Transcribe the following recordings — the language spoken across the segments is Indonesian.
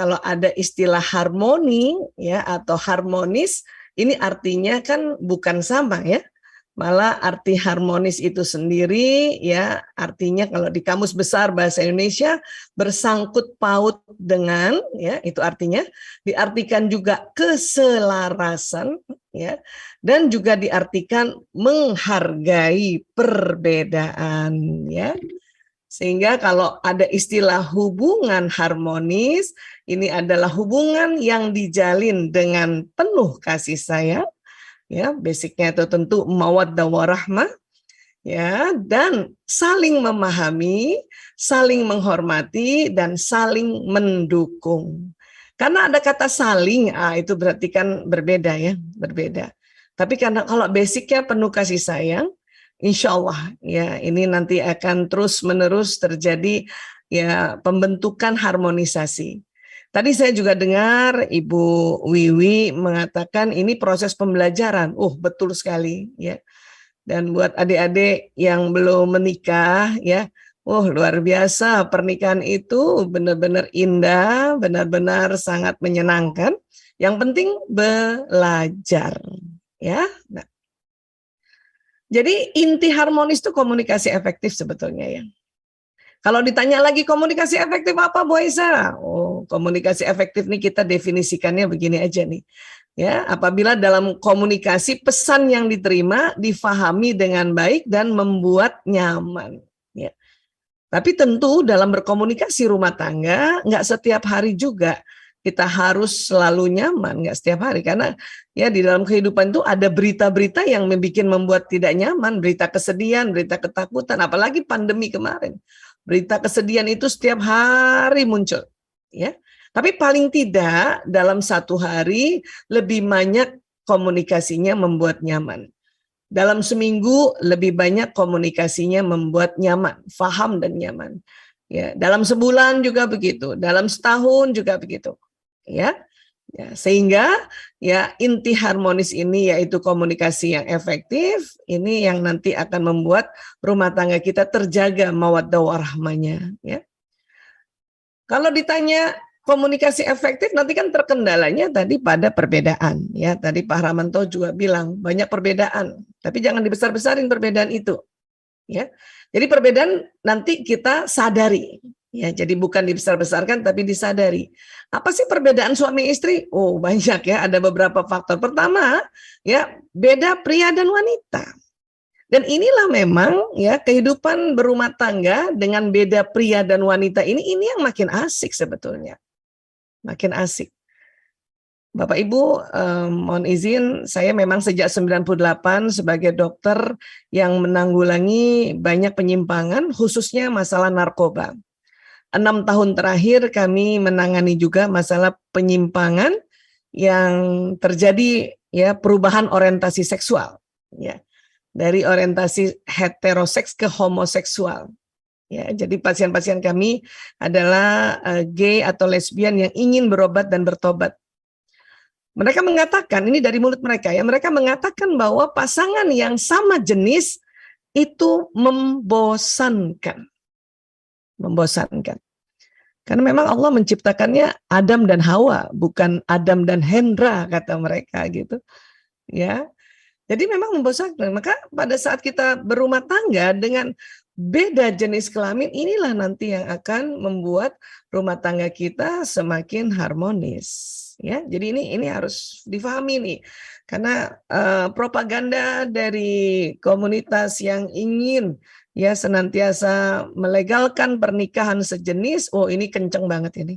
kalau ada istilah harmoni ya atau harmonis, ini artinya kan bukan sama ya. Malah arti harmonis itu sendiri ya artinya kalau di Kamus Besar Bahasa Indonesia bersangkut paut dengan ya itu artinya diartikan juga keselarasan ya dan juga diartikan menghargai perbedaan ya. Sehingga kalau ada istilah hubungan harmonis, ini adalah hubungan yang dijalin dengan penuh kasih sayang, ya, basicnya itu tentu mawaddah warahmah, ya, dan saling memahami, saling menghormati, dan saling mendukung. Karena ada kata saling, itu berarti kan berbeda ya, berbeda. Tapi karena kalau basicnya penuh kasih sayang, insya Allah ya ini nanti akan terus menerus terjadi ya pembentukan harmonisasi. Tadi saya juga dengar Ibu Wiwi mengatakan ini proses pembelajaran. Betul sekali ya. Dan buat adik-adik yang belum menikah ya, luar biasa pernikahan itu benar-benar indah, benar-benar sangat menyenangkan. Yang penting belajar ya. Nah, jadi inti harmonis itu komunikasi efektif sebetulnya ya. Kalau ditanya lagi komunikasi efektif apa Bu Aisyah? Komunikasi efektif nih kita definisikannya begini aja nih. Ya, apabila dalam komunikasi pesan yang diterima difahami dengan baik dan membuat nyaman. Ya. Tapi tentu dalam berkomunikasi rumah tangga nggak setiap hari juga kita harus selalu nyaman, nggak setiap hari, karena ya di dalam kehidupan itu ada berita-berita yang membuat tidak nyaman, berita kesedihan, berita ketakutan, apalagi pandemi kemarin. Berita kesedihan itu setiap hari muncul, ya. Tapi paling tidak dalam satu hari lebih banyak komunikasinya membuat nyaman. Dalam seminggu lebih banyak komunikasinya membuat nyaman, paham dan nyaman. Ya, dalam sebulan juga begitu, dalam setahun juga begitu. Ya, sehingga ya inti harmonis ini yaitu komunikasi yang efektif, ini yang nanti akan membuat rumah tangga kita terjaga mawaddah warahmanya ya. Kalau ditanya komunikasi efektif nanti kan terkendalanya tadi pada perbedaan ya. Tadi Pak Ramanto juga bilang banyak perbedaan, tapi jangan dibesar-besarin perbedaan itu ya. Jadi perbedaan nanti kita sadari. Ya, jadi bukan dibesar-besarkan tapi disadari. Apa sih perbedaan suami istri? Banyak ya, ada beberapa faktor. Pertama, ya, beda pria dan wanita. Dan inilah memang ya kehidupan berumah tangga dengan beda pria dan wanita ini yang makin asik sebetulnya. Makin asik. Bapak Ibu, mohon izin, saya memang sejak 98 sebagai dokter yang menanggulangi banyak penyimpangan, khususnya masalah narkoba. 6 tahun terakhir kami menangani juga masalah penyimpangan yang terjadi ya perubahan orientasi seksual ya dari orientasi heteroseks ke homoseksual ya. Jadi pasien-pasien kami adalah gay atau lesbian yang ingin berobat dan bertobat. Mereka mengatakan, ini dari mulut mereka ya, mereka mengatakan bahwa pasangan yang sama jenis itu membosankan. Membosankan. Karena memang Allah menciptakannya Adam dan Hawa, bukan Adam dan Hendra kata mereka gitu. Ya. Jadi memang membosankan. Maka pada saat kita berumah tangga dengan beda jenis kelamin, inilah nanti yang akan membuat rumah tangga kita semakin harmonis. Ya, jadi ini harus difahami nih. Karena propaganda dari komunitas yang ingin ya senantiasa melegalkan pernikahan sejenis, ini kenceng banget ini.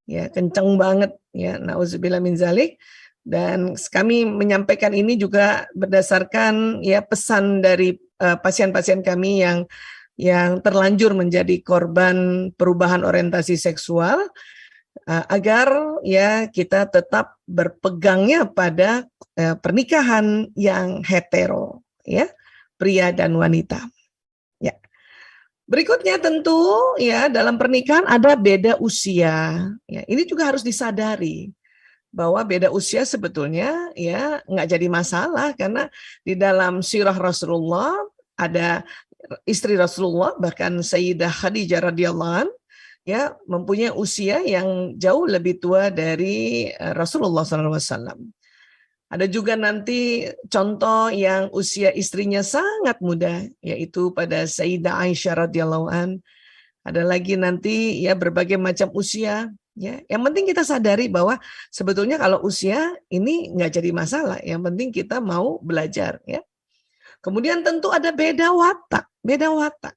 Ya, kenceng banget ya, nauzubillah min zalik. Dan kami menyampaikan ini juga berdasarkan ya pesan dari pasien-pasien kami yang terlanjur menjadi korban perubahan orientasi seksual, agar ya kita tetap berpegangnya pada pernikahan yang hetero ya, pria dan wanita. Ya. Berikutnya tentu ya dalam pernikahan ada beda usia. Ya, ini juga harus disadari bahwa beda usia sebetulnya ya nggak jadi masalah, karena di dalam sirah Rasulullah ada istri Rasulullah, bahkan Sayyidah Khadijah radhiyallahu anha ya mempunyai usia yang jauh lebih tua dari Rasulullah SAW. Ada juga nanti contoh yang usia istrinya sangat muda, yaitu pada Sayyidah Aisyah radhiyallahu an. Ada lagi nanti ya berbagai macam usia. Ya, yang penting kita sadari bahwa sebetulnya kalau usia ini nggak jadi masalah. Yang penting kita mau belajar. Ya. Kemudian tentu ada beda watak, beda watak.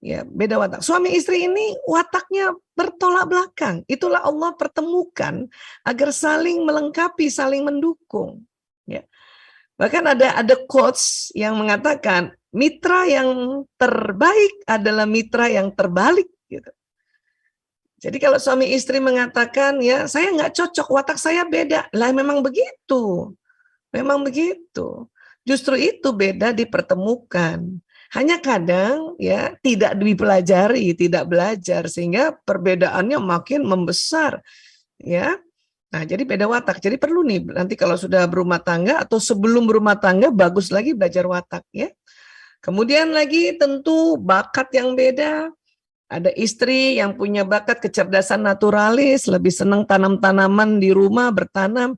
Ya, beda watak. Suami istri ini wataknya bertolak belakang. Itulah Allah pertemukan agar saling melengkapi, saling mendukung. Ya. Bahkan ada quotes yang mengatakan mitra yang terbaik adalah mitra yang terbalik. Gitu. Jadi kalau suami istri mengatakan ya saya nggak cocok, watak saya beda, lah memang begitu, memang begitu. Justru itu beda dipertemukan. Hanya kadang ya tidak dipelajari, tidak belajar sehingga perbedaannya makin membesar ya. Nah, jadi beda watak. Jadi perlu nih nanti kalau sudah berumah tangga atau sebelum berumah tangga bagus lagi belajar watak ya. Kemudian lagi tentu bakat yang beda. Ada istri yang punya bakat kecerdasan naturalis, lebih senang tanam-tanaman di rumah, bertanam.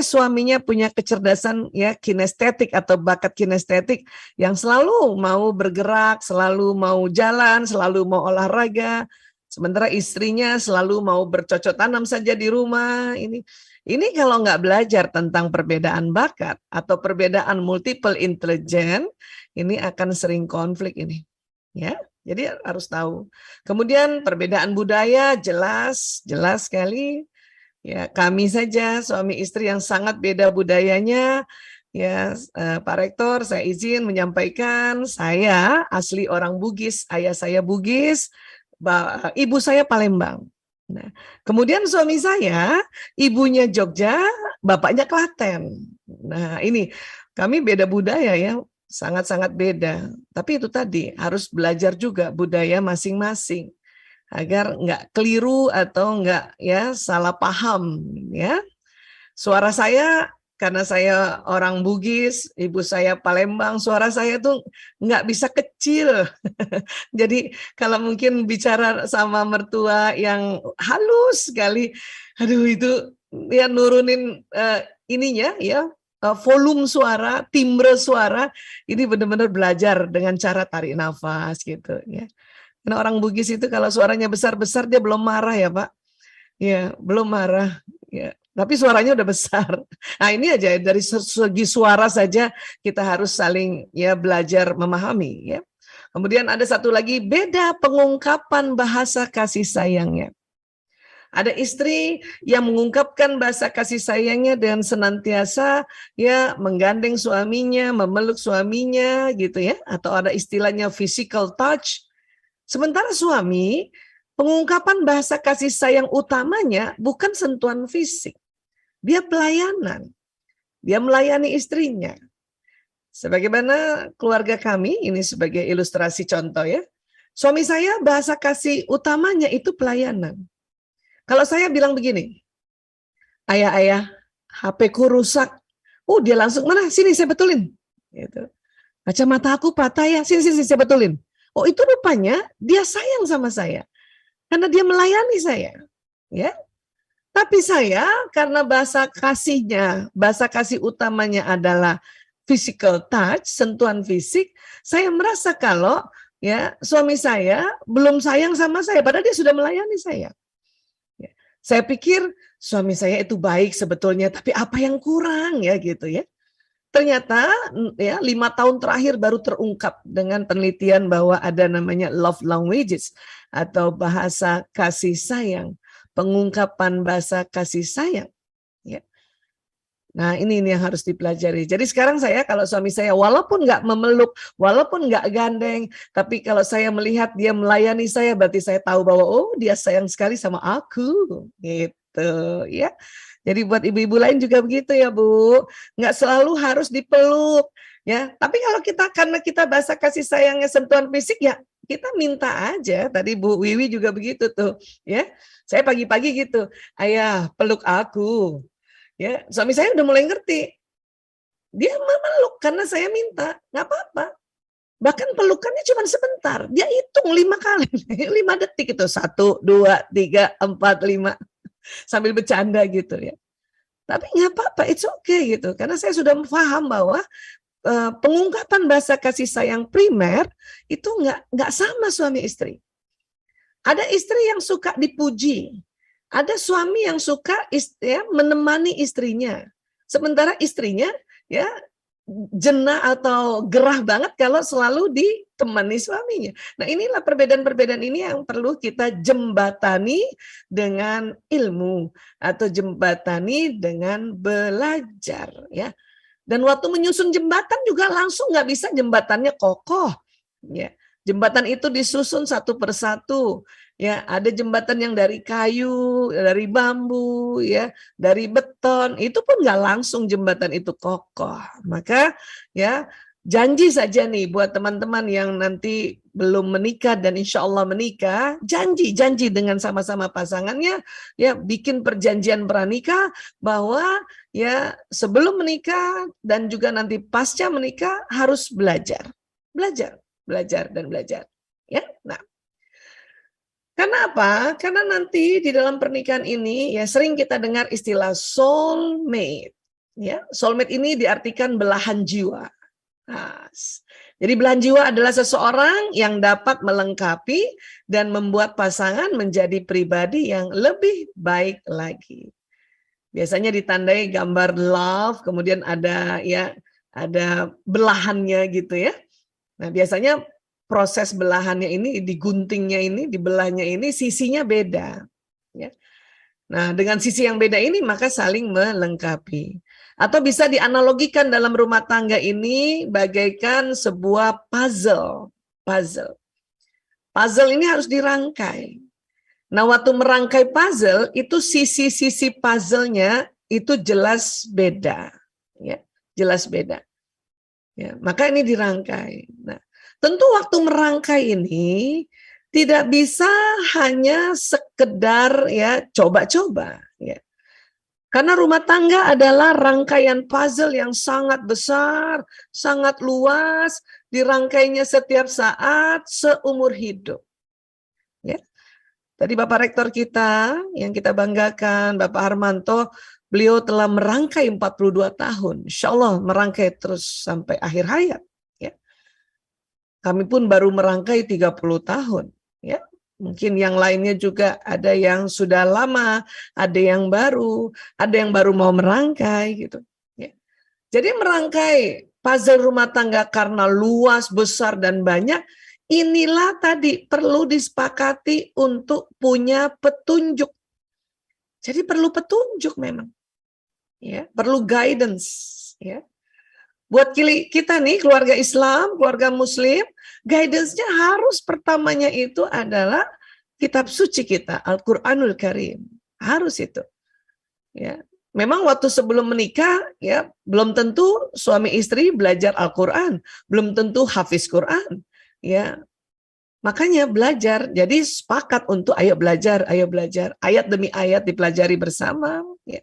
Suaminya punya kecerdasan ya kinestetik atau bakat kinestetik yang selalu mau bergerak, selalu mau jalan, selalu mau olahraga. Sementara istrinya selalu mau bercocok tanam saja di rumah. Ini kalau nggak belajar tentang perbedaan bakat atau perbedaan multiple intelligence, ini akan sering konflik ini. Ya. Jadi harus tahu. Kemudian perbedaan budaya jelas sekali. Ya, kami saja suami istri yang sangat beda budayanya. Ya, Pak Rektor, saya izin menyampaikan saya asli orang Bugis, ayah saya Bugis, ibu saya Palembang. Nah, kemudian suami saya ibunya Jogja, bapaknya Klaten. Nah, ini kami beda budaya ya. Sangat-sangat beda. Tapi itu tadi harus belajar juga budaya masing-masing agar nggak keliru atau nggak ya salah paham ya. Suara saya karena saya orang Bugis, ibu saya Palembang, suara saya tuh nggak bisa kecil. Jadi kalau mungkin bicara sama mertua yang halus sekali, aduh itu ya nurunin ininya ya volume suara, timbre suara, ini benar-benar belajar dengan cara tarik nafas gitu ya. Karena orang Bugis itu kalau suaranya besar-besar dia belum marah ya Pak, ya belum marah ya. Tapi suaranya udah besar. Nah ini aja dari segi suara saja kita harus saling ya belajar memahami ya. Kemudian ada satu lagi beda pengungkapan bahasa kasih sayangnya. Ada istri yang mengungkapkan bahasa kasih sayangnya dengan senantiasa ya menggandeng suaminya, memeluk suaminya gitu ya, atau ada istilahnya physical touch. Sementara suami pengungkapan bahasa kasih sayang utamanya bukan sentuhan fisik. Dia pelayanan. Dia melayani istrinya. Sebagaimana keluarga kami, ini sebagai ilustrasi contoh ya. Suami saya bahasa kasih utamanya itu pelayanan. Kalau saya bilang begini, ayah, HP-ku rusak. Dia langsung, mana? Sini saya betulin. Gitu. Kacamata aku patah ya, sini saya betulin. Itu rupanya dia sayang sama saya. Karena dia melayani saya. Ya. Tapi saya, karena bahasa kasihnya, bahasa kasih utamanya adalah physical touch, sentuhan fisik, saya merasa kalau ya suami saya belum sayang sama saya, padahal dia sudah melayani saya. Saya pikir suami saya itu baik sebetulnya, tapi apa yang kurang ya gitu ya. Ternyata ya 5 tahun terakhir baru terungkap dengan penelitian bahwa ada namanya love languages atau bahasa kasih sayang, pengungkapan bahasa kasih sayang. Ya. Nah ini yang harus dipelajari. Jadi sekarang saya kalau suami saya walaupun nggak memeluk, walaupun nggak gandeng, tapi kalau saya melihat dia melayani saya, berarti saya tahu bahwa dia sayang sekali sama aku, gitu ya. Jadi buat ibu-ibu lain juga begitu ya Bu, nggak selalu harus dipeluk ya. Tapi kalau karena kita bahasa kasih sayangnya sentuhan fisik ya, kita minta aja. Tadi Bu Wiwi juga begitu tuh ya. Saya pagi-pagi gitu, ayah peluk aku. Ya, suami saya udah mulai ngerti. Dia memeluk karena saya minta, nggak apa-apa. Bahkan pelukannya cuma sebentar. Dia hitung 5 kali, 5 detik itu 1, 2, 3, 4, 5 sambil bercanda gitu ya. Tapi nggak apa-apa, it's okay gitu. Karena saya sudah paham bahwa pengungkapan bahasa kasih sayang primer itu nggak sama suami istri. Ada istri yang suka dipuji, ada suami yang suka menemani istrinya. Sementara istrinya ya jenah atau gerah banget kalau selalu ditemani suaminya. Nah, inilah perbedaan-perbedaan ini yang perlu kita jembatani dengan ilmu atau jembatani dengan belajar ya. Dan waktu menyusun jembatan juga langsung nggak bisa jembatannya kokoh. Ya, jembatan itu disusun satu persatu. Ya, ada jembatan yang dari kayu, dari bambu, ya, dari beton. Itu pun nggak langsung jembatan itu kokoh. Maka ya janji saja nih buat teman-teman yang nanti belum menikah dan insya Allah menikah, janji dengan sama-sama pasangannya, ya bikin perjanjian pranikah bahwa ya sebelum menikah dan juga nanti pasca menikah harus belajar dan belajar ya. Nah, karena apa? Karena nanti di dalam pernikahan ini ya sering kita dengar istilah soulmate ya. Soulmate ini diartikan belahan jiwa. Nah, jadi belahan jiwa adalah seseorang yang dapat melengkapi dan membuat pasangan menjadi pribadi yang lebih baik lagi. Biasanya ditandai gambar love, kemudian ada belahannya gitu ya. Nah, biasanya proses belahannya ini, diguntingnya ini, dibelahnya ini sisinya beda ya. Nah, dengan sisi yang beda ini maka saling melengkapi. Atau bisa dianalogikan dalam rumah tangga ini bagaikan sebuah puzzle. Puzzle ini harus dirangkai. Nah, waktu merangkai puzzle itu sisi-sisi puzzle-nya itu jelas beda, ya, jelas beda. Ya, maka ini dirangkai. Nah, tentu waktu merangkai ini tidak bisa hanya sekedar ya coba-coba, ya. Karena rumah tangga adalah rangkaian puzzle yang sangat besar, sangat luas, dirangkainya setiap saat seumur hidup. Ya. Tadi Bapak Rektor kita yang kita banggakan, Bapak Harmanto, beliau telah merangkai 42 tahun. Insya Allah merangkai terus sampai akhir hayat. Ya. Kami pun baru merangkai 30 tahun. Ya. Mungkin yang lainnya juga ada yang sudah lama, ada yang baru mau merangkai gitu. Ya. Jadi merangkai puzzle rumah tangga karena luas, besar, dan banyak, inilah tadi perlu disepakati untuk punya petunjuk. Jadi perlu petunjuk memang, ya, perlu guidance, ya. Buat kita nih keluarga Islam, keluarga Muslim, guidance-nya harus pertamanya itu adalah kitab suci kita, Al-Qur'anul Karim, harus itu, ya. Memang waktu sebelum menikah, ya, belum tentu suami istri belajar Al-Qur'an, belum tentu hafiz Qur'an. Ya, makanya belajar. Jadi sepakat untuk ayo belajar. Ayat demi ayat dipelajari bersama. Ya.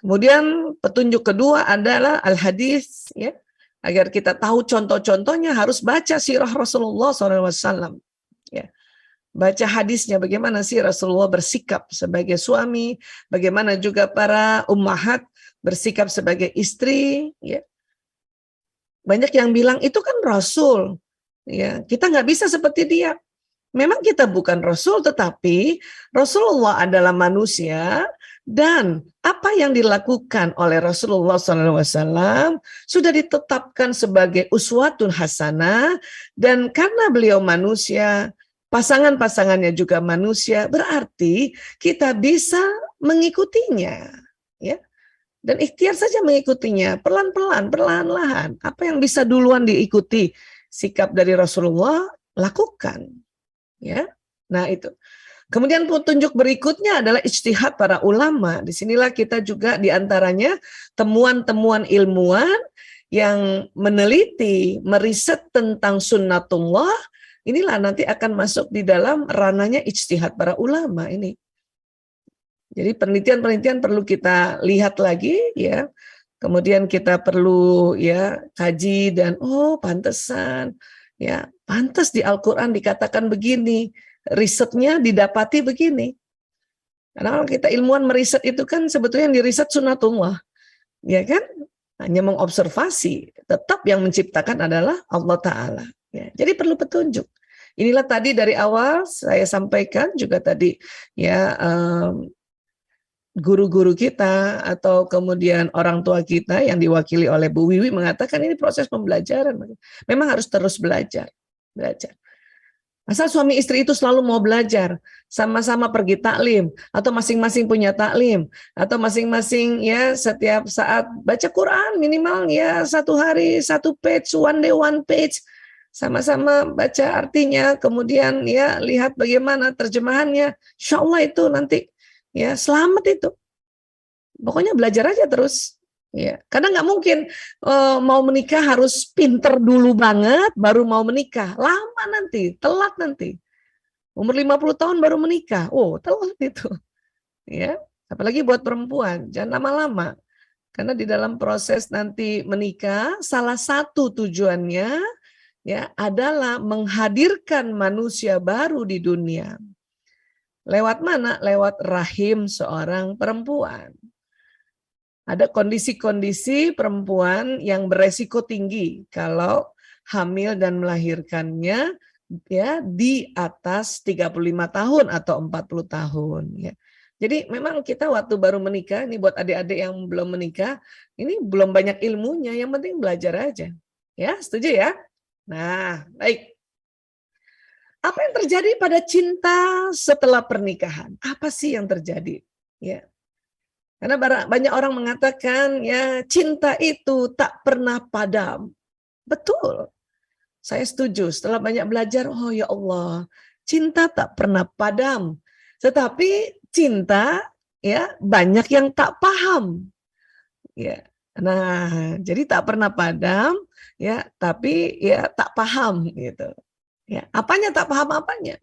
Kemudian petunjuk kedua adalah al-hadis. Ya. Agar kita tahu contoh-contohnya harus baca sirah Rasulullah SAW. Ya. Baca hadisnya bagaimana sih Rasulullah bersikap sebagai suami, bagaimana juga para ummahat bersikap sebagai istri. Ya. Banyak yang bilang itu kan Rasul. Ya, kita nggak bisa seperti dia. Memang kita bukan Rasul, tetapi Rasulullah adalah manusia dan apa yang dilakukan oleh Rasulullah SAW sudah ditetapkan sebagai uswatun hasanah, dan karena beliau manusia, pasangan-pasangannya juga manusia, berarti kita bisa mengikutinya, ya. Dan ikhtiar saja mengikutinya, pelan-pelan, perlahan-lahan. Apa yang bisa duluan diikuti sikap dari Rasulullah, lakukan, ya. Nah, itu. Kemudian petunjuk berikutnya adalah ijtihad para ulama. Disinilah kita juga diantaranya temuan-temuan ilmuwan yang meneliti, meriset tentang sunnatullah. Inilah nanti akan masuk di dalam ranahnya ijtihad para ulama ini. Jadi penelitian-penelitian perlu kita lihat lagi, ya. Kemudian kita perlu ya kaji dan pantesan ya, pantas di Al-Qur'an dikatakan begini, risetnya didapati begini. Karena kalau kita ilmuwan meriset itu kan sebetulnya yang diriset sunatullah. Ya kan? Hanya mengobservasi, tetap yang menciptakan adalah Allah Ta'ala. Ya, jadi perlu petunjuk. Inilah tadi dari awal saya sampaikan juga tadi ya, guru-guru kita atau kemudian orang tua kita yang diwakili oleh Bu Wiwi mengatakan ini proses pembelajaran. Memang harus terus belajar. Asal suami istri itu selalu mau belajar, sama-sama pergi taklim, atau masing-masing punya taklim, atau masing-masing ya setiap saat baca Quran minimal ya 1 hari 1 page, one day 1 page, sama-sama baca artinya, kemudian ya lihat bagaimana terjemahannya, insya Allah itu nanti ya selamat itu. Pokoknya belajar aja terus. Ya, karena nggak mungkin mau menikah harus pinter dulu banget baru mau menikah. Lama nanti, telat nanti. Umur 50 tahun baru menikah. Telat itu. Ya, apalagi buat perempuan, jangan lama-lama. Karena di dalam proses nanti menikah, salah satu tujuannya ya adalah menghadirkan manusia baru di dunia. Lewat mana? Lewat rahim seorang perempuan. Ada kondisi-kondisi perempuan yang beresiko tinggi kalau hamil dan melahirkannya ya di atas 35 tahun atau 40 tahun ya. Jadi memang kita waktu baru menikah, ini buat adik-adik yang belum menikah, ini belum banyak ilmunya, yang penting belajar aja. Ya, setuju ya? Nah, baik. Apa yang terjadi pada cinta setelah pernikahan? Apa sih yang terjadi? Ya. Karena banyak orang mengatakan ya cinta itu tak pernah padam. Betul. Saya setuju. Setelah banyak belajar, ya Allah, cinta tak pernah padam. Tetapi cinta ya banyak yang tak paham. Ya. Nah, jadi tak pernah padam ya, tapi ya tak paham gitu. Ya, apanya tak paham apanya?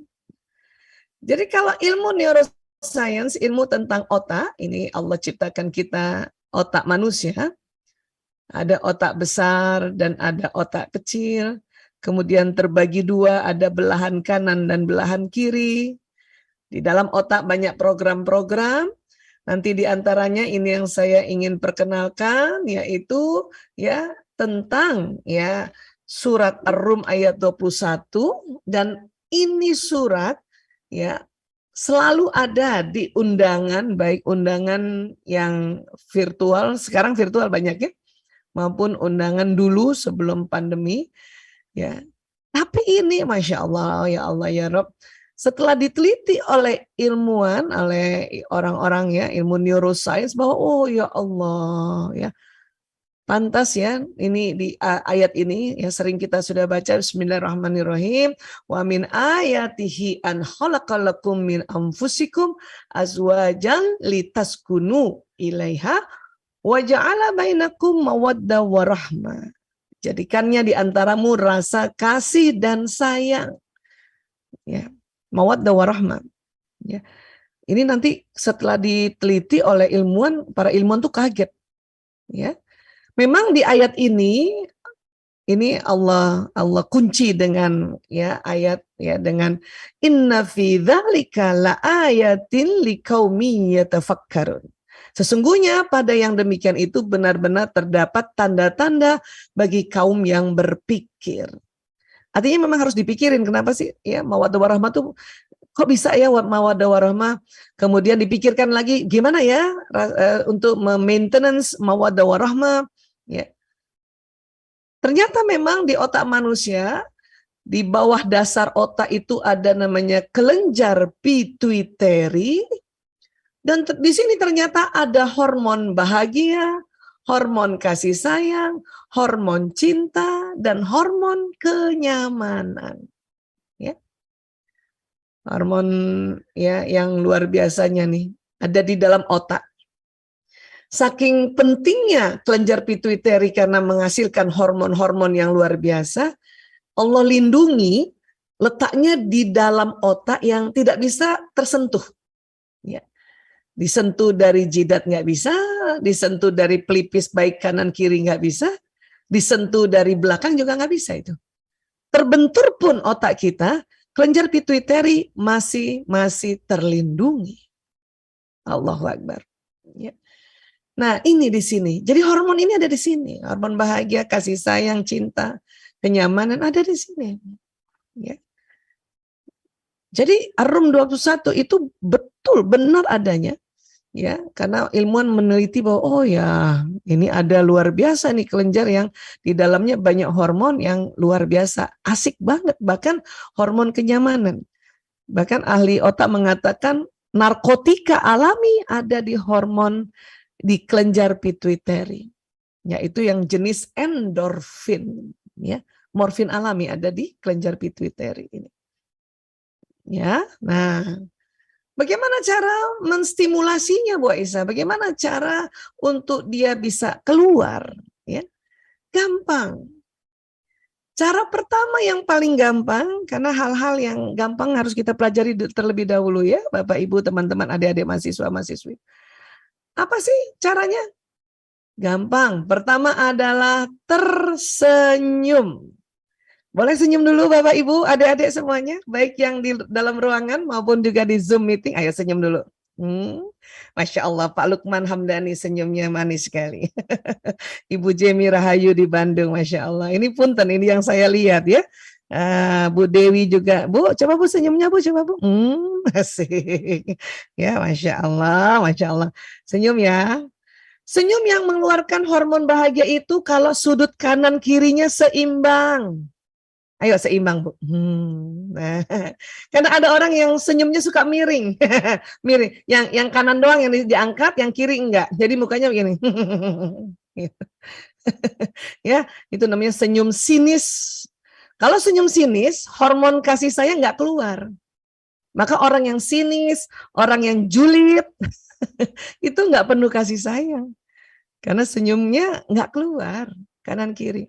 Jadi kalau ilmu neuroscience, ilmu tentang otak, ini Allah ciptakan kita otak manusia, ada otak besar dan ada otak kecil, kemudian terbagi 2, ada belahan kanan dan belahan kiri. Di dalam otak banyak program-program, nanti diantaranya ini yang saya ingin perkenalkan, yaitu ya tentang ya surat Ar-Rum ayat 21, dan ini surat ya selalu ada di undangan, baik undangan yang virtual, sekarang virtual banyak ya, maupun undangan dulu sebelum pandemi ya. Tapi ini Masya Allah, ya Allah ya Rob, setelah diteliti oleh ilmuwan, oleh orang-orang ya ilmu neuroscience, bahwa ya Allah ya, pantas ya, ini di ayat ini yang sering kita sudah baca, Bismillahirrahmanirrahim, wa min ayatihi an khalaqalakum min anfusikum azwajan litaskunu ilaiha wa ja'ala bainakum mawaddah wa rahmah. Jadikannya di antaramu rasa kasih dan sayang. Ya, mawaddah wa rahmah. Ya. Ini nanti setelah diteliti oleh ilmuwan, para ilmuwan tuh kaget. Ya. Memang di ayat ini Allah kunci dengan ya ayat ya dengan inna fi dzalika laayatin liqaumin yatafakkarun. Sesungguhnya pada yang demikian itu benar-benar terdapat tanda-tanda bagi kaum yang berpikir. Artinya memang harus dipikirin, kenapa sih ya mawaddah warahmah tuh kok bisa ya mawaddah warahmah, kemudian dipikirkan lagi gimana ya untuk maintenance mawaddah warahmah. Ya. Ternyata memang di otak manusia, di bawah dasar otak itu ada namanya kelenjar pituitari, dan di sini ternyata ada hormon bahagia, hormon kasih sayang, hormon cinta, dan hormon kenyamanan. Ya. Hormon ya yang luar biasanya nih ada di dalam otak. Saking pentingnya kelenjar pituitari karena menghasilkan hormon-hormon yang luar biasa, Allah lindungi letaknya di dalam otak yang tidak bisa tersentuh. Ya. Disentuh dari jidat nggak bisa, disentuh dari pelipis baik kanan kiri nggak bisa, disentuh dari belakang juga nggak bisa itu. Terbentur pun otak kita, kelenjar pituitari masih terlindungi. Allahu Akbar. Ya. Nah, ini di sini. Jadi hormon ini ada di sini. Hormon bahagia, kasih sayang, cinta, kenyamanan ada di sini. Ya. Jadi Ar-Rum 21 itu betul benar adanya. Ya, karena ilmuwan meneliti bahwa oh ya, ini ada luar biasa nih kelenjar yang di dalamnya banyak hormon yang luar biasa, asik banget, bahkan hormon kenyamanan. Bahkan ahli otak mengatakan narkotika alami ada di hormon di kelenjar pituitari, yaitu yang jenis endorfin, ya, morfin alami ada di kelenjar pituitari ini. Ya, nah, bagaimana cara menstimulasinya, Bu Aisyah? Bagaimana cara untuk dia bisa keluar? Ya, gampang. Cara pertama yang paling gampang, karena hal-hal yang gampang harus kita pelajari terlebih dahulu ya, Bapak, Ibu, teman-teman, adik-adik mahasiswa-mahasiswi. Apa sih caranya? Gampang. Pertama adalah tersenyum. Boleh senyum dulu Bapak Ibu, adik-adik semuanya, baik yang di dalam ruangan maupun juga di Zoom meeting. Ayo senyum dulu. Masya Allah, Pak Lukman Hamdani senyumnya manis sekali. Ibu Jemi Rahayu di Bandung, Masya Allah. Ini punten, ini yang saya lihat ya. Bu Dewi juga, Bu, coba Bu senyumnya Bu, coba Bu. Asik. Ya, Masya Allah, Masya Allah. Senyum ya. Senyum yang mengeluarkan hormon bahagia itu kalau sudut kanan kirinya seimbang. Ayo seimbang Bu. Nah, karena ada orang yang senyumnya suka miring, miring. Yang kanan doang yang diangkat, yang kiri enggak. Jadi mukanya begini. Ya, itu namanya senyum sinis. Kalau senyum sinis, hormon kasih sayang enggak keluar. Maka orang yang sinis, orang yang julid, itu enggak penuh kasih sayang. Karena senyumnya enggak keluar kanan kiri.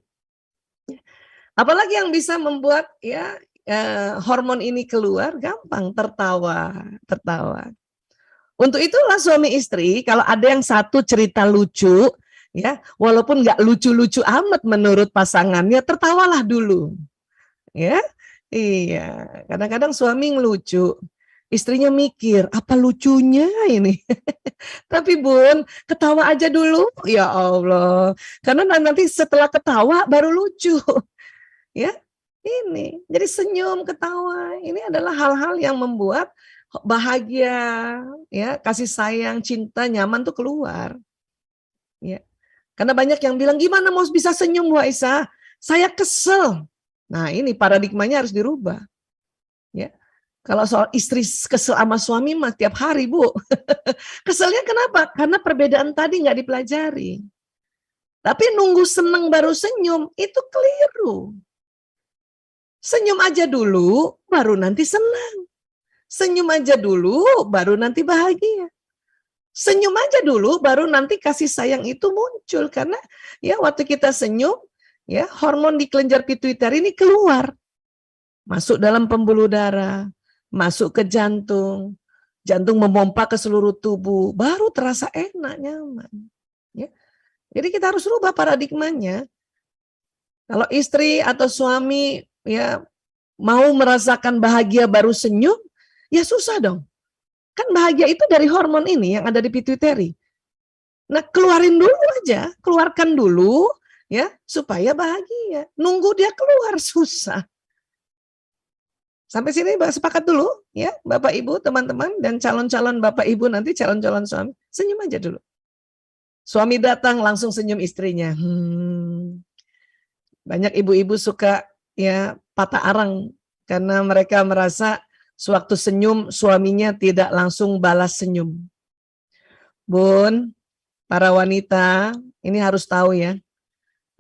Apalagi yang bisa membuat ya hormon ini keluar, gampang, tertawa. Untuk itulah suami istri kalau ada yang satu cerita lucu, ya walaupun nggak lucu-lucu amat menurut pasangannya, tertawalah dulu, ya. Iya, kadang-kadang suami ngelucu, istrinya mikir apa lucunya ini. Tapi Bun, ketawa aja dulu, ya Allah, karena nanti setelah ketawa baru lucu. Ya, ini. Jadi senyum, ketawa, ini adalah hal-hal yang membuat bahagia, ya, kasih sayang, cinta, nyaman tuh keluar. Ya. Karena banyak yang bilang gimana mau bisa senyum Bu Aisyah? Saya kesel. Nah, ini paradigmanya harus dirubah. Ya. Kalau soal istri kesel sama suami mah tiap hari, Bu. Keselnya kenapa? Karena perbedaan tadi nggak dipelajari. Tapi nunggu seneng baru senyum, itu keliru. Senyum aja dulu, baru nanti senang. Senyum aja dulu, baru nanti bahagia. Senyum aja dulu, baru nanti kasih sayang itu muncul. Karena ya waktu kita senyum, ya hormon di kelenjar pituitari ini keluar. Masuk dalam pembuluh darah, masuk ke jantung. Jantung memompa ke seluruh tubuh, baru terasa enak, nyaman. Ya. Jadi kita harus rubah paradigmanya. Kalau istri atau suami ya mau merasakan bahagia baru senyum, ya susah dong. Kan bahagia itu dari hormon ini yang ada di pituitari. Nah, keluarin dulu aja, keluarkan dulu ya supaya bahagia. Nunggu dia keluar susah. Sampai sini sepakat dulu ya, Bapak Ibu, teman-teman dan calon-calon Bapak Ibu nanti calon-calon suami, senyum aja dulu. Suami datang langsung senyum istrinya. Banyak ibu-ibu suka ya patah arang karena mereka merasa sewaktu senyum suaminya tidak langsung balas senyum. Bun, para wanita ini harus tahu ya,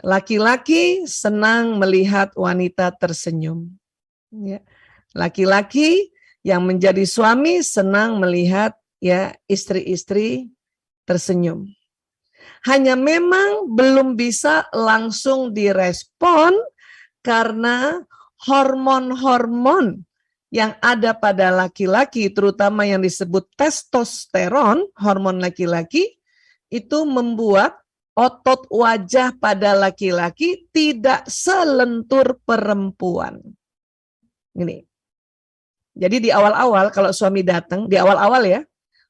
laki-laki senang melihat wanita tersenyum. Ya. Laki-laki yang menjadi suami senang melihat ya istri-istri tersenyum. Hanya memang belum bisa langsung direspon karena hormon-hormon yang ada pada laki-laki, terutama yang disebut testosteron, hormon laki-laki, itu membuat otot wajah pada laki-laki tidak selentur perempuan. Ini. Jadi di awal-awal kalau suami datang, di awal-awal ya,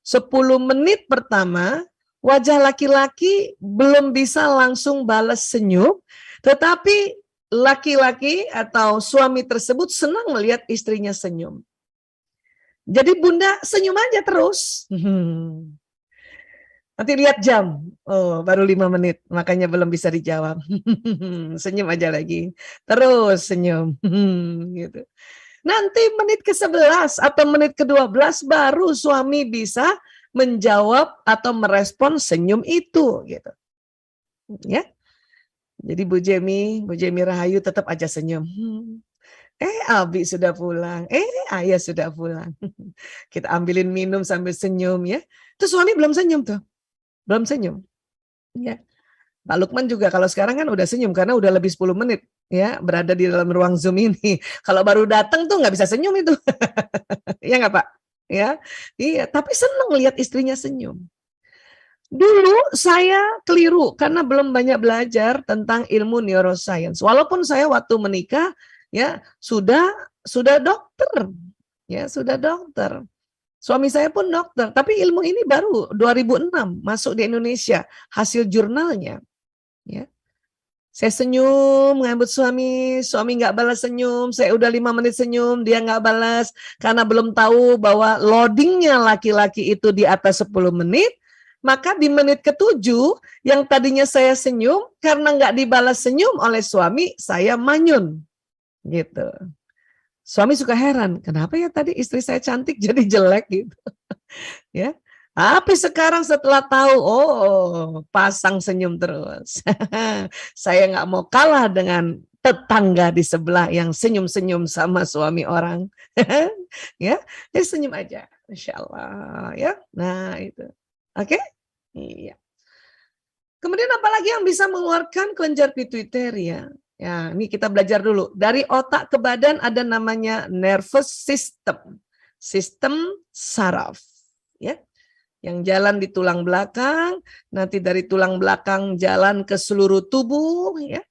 10 menit pertama wajah laki-laki belum bisa langsung balas senyum, tetapi laki-laki atau suami tersebut senang melihat istrinya senyum. Jadi bunda senyum aja terus. Nanti lihat jam, oh baru 5 menit, makanya belum bisa dijawab. Senyum aja lagi, terus senyum. Gitu. Nanti menit ke-11 atau menit ke-12 baru suami bisa menjawab atau merespon senyum itu gitu. Ya. Jadi Bu Jemi Rahayu tetap aja senyum. Abi sudah pulang. Ayah sudah pulang. Kita ambilin minum sambil senyum ya. Terus suami belum senyum tuh. Belum senyum. Ya. Pak Lukman juga kalau sekarang kan udah senyum karena udah lebih 10 menit ya berada di dalam ruang Zoom ini. Kalau baru datang tuh nggak bisa senyum itu. Ya nggak Pak? Ya, iya. Tapi senang lihat istrinya senyum. Dulu saya keliru karena belum banyak belajar tentang ilmu neuroscience. Walaupun saya waktu menikah ya sudah dokter, ya sudah dokter. Suami saya pun dokter, tapi ilmu ini baru 2006 masuk di Indonesia hasil jurnalnya. Ya. Saya senyum ngambut suami nggak balas senyum, saya udah 5 menit senyum, dia nggak balas, karena belum tahu bahwa loadingnya laki-laki itu di atas 10 menit, maka di menit ke-7, yang tadinya saya senyum, karena nggak dibalas senyum oleh suami, saya manyun. Gitu. Suami suka heran, kenapa ya tadi istri saya cantik jadi jelek gitu. Ya. Tapi sekarang setelah tahu, pasang senyum terus. Saya nggak mau kalah dengan tetangga di sebelah yang senyum-senyum sama suami orang. Ya, senyum aja, Insya Allah. Ya, nah itu. Oke? Iya. Kemudian apalagi yang bisa mengeluarkan kelenjar pituitari ya? Ya, ini kita belajar dulu. Dari otak ke badan ada namanya nervous system, sistem saraf. Ya. Yang jalan di tulang belakang, nanti dari tulang belakang jalan ke seluruh tubuh. Ya.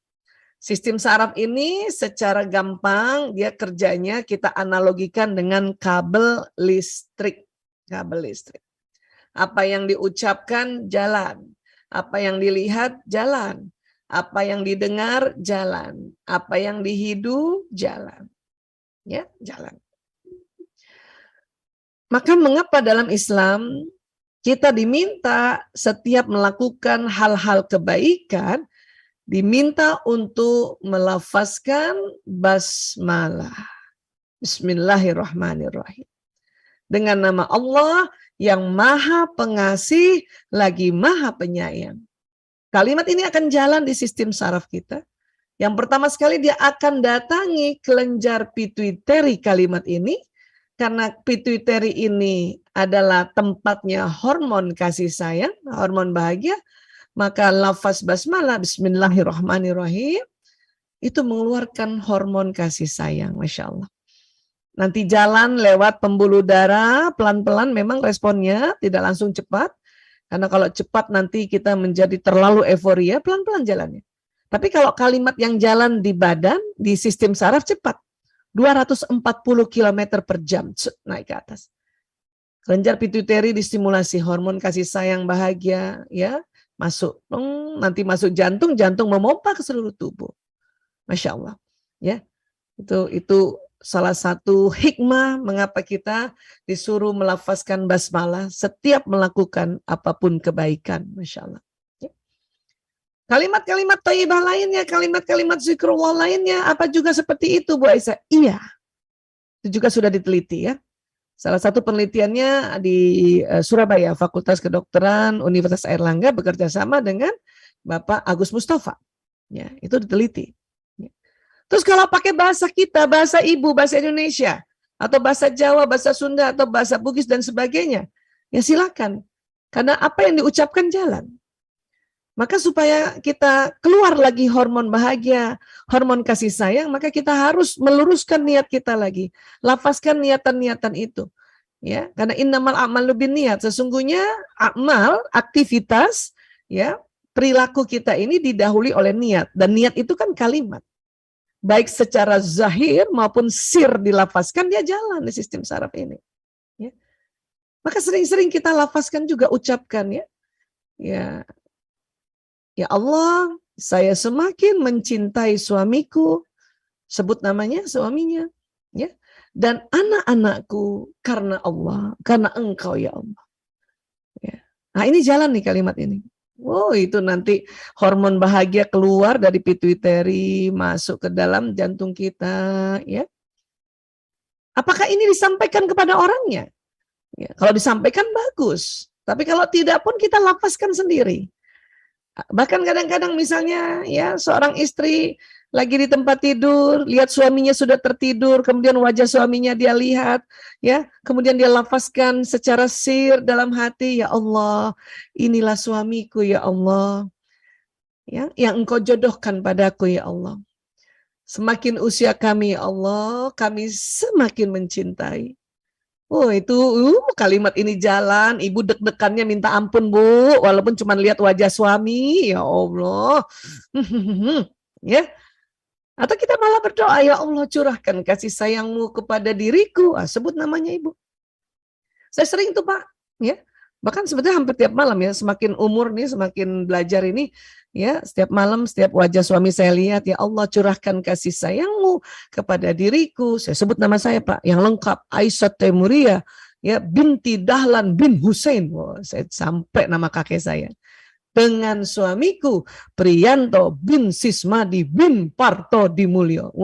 Sistem saraf ini secara gampang dia kerjanya kita analogikan dengan kabel listrik. Kabel listrik. Apa yang diucapkan jalan, apa yang dilihat jalan, apa yang didengar jalan, apa yang dihidu jalan. Ya, jalan. Maka mengapa dalam Islam kita diminta setiap melakukan hal-hal kebaikan, diminta untuk melafazkan basmalah. Bismillahirrahmanirrahim. Dengan nama Allah yang maha pengasih lagi maha penyayang. Kalimat ini akan jalan di sistem saraf kita. Yang pertama sekali dia akan datangi kelenjar pituitari kalimat ini. Karena pituitari ini adalah tempatnya hormon kasih sayang, hormon bahagia, maka lafaz basmalah, bismillahirrahmanirrahim, itu mengeluarkan hormon kasih sayang, Masya Allah. Nanti jalan lewat pembuluh darah, pelan-pelan memang responnya tidak langsung cepat, karena kalau cepat nanti kita menjadi terlalu euforia, pelan-pelan jalannya. Tapi kalau kalimat yang jalan di badan, di sistem saraf cepat. 240 km per jam naik ke atas. Kelenjar pituitari distimulasi hormon kasih sayang bahagia ya masuk nanti masuk jantung memompa ke seluruh tubuh. Masya Allah ya itu salah satu hikmah mengapa kita disuruh melafazkan basmalah setiap melakukan apapun kebaikan. Masya Allah. Kalimat-kalimat thayyibah lainnya, kalimat-kalimat zikrullah lainnya, apa juga seperti itu Bu Aisyah? Iya, itu juga sudah diteliti ya. Salah satu penelitiannya di Surabaya, Fakultas Kedokteran Universitas Airlangga bekerja sama dengan Bapak Agus Mustafa. Ya, itu diteliti. Ya. Terus kalau pakai bahasa kita, bahasa ibu, bahasa Indonesia, atau bahasa Jawa, bahasa Sunda, atau bahasa Bugis dan sebagainya, ya silakan. Karena apa yang diucapkan jalan. Maka supaya kita keluar lagi hormon bahagia, hormon kasih sayang, maka kita harus meluruskan niat kita lagi. Lafazkan niatan-niatan itu. Ya, karena innamal a'malu binniyat, sesungguhnya amal, aktivitas ya, perilaku kita ini didahului oleh niat, dan niat itu kan kalimat. Baik secara zahir maupun sir dilafazkan, dia jalan di sistem saraf ini. Ya. Maka sering-sering kita lafazkan juga, ucapkan ya. Ya Allah, saya semakin mencintai suamiku, sebut namanya suaminya, ya. Dan anak-anakku karena Allah, karena Engkau ya Allah. Ya. Nah ini jalan nih kalimat ini. Oh itu nanti hormon bahagia keluar dari pituitari, masuk ke dalam jantung kita, ya. Apakah ini disampaikan kepada orangnya? Ya, kalau disampaikan bagus, tapi kalau tidak pun kita lafazkan sendiri. Bahkan kadang-kadang misalnya ya seorang istri lagi di tempat tidur, lihat suaminya sudah tertidur, kemudian wajah suaminya dia lihat, ya, kemudian dia lafazkan secara sir dalam hati, ya Allah, inilah suamiku ya Allah, ya, yang Engkau jodohkan padaku ya Allah. Semakin usia kami ya Allah, kami semakin mencintai. Oh itu kalimat ini jalan, ibu deg-degannya minta ampun Bu, walaupun cuma lihat wajah suami, ya Allah. Ya. Atau kita malah berdoa, ya Allah curahkan kasih sayangmu kepada diriku. Sebut namanya ibu. Saya sering tuh Pak, ya. Bahkan sebetulnya hampir tiap malam ya, semakin umur nih, semakin belajar ini, ya, setiap malam, setiap wajah suami saya lihat, ya Allah curahkan kasih sayangmu kepada diriku. Saya sebut nama saya Pak, yang lengkap, Aisyah Temuria, ya, binti Dahlan bin Husain. Saya sampai nama kakek saya. Dengan suamiku, Priyanto bin Sismadi bin Parto Dimulyo.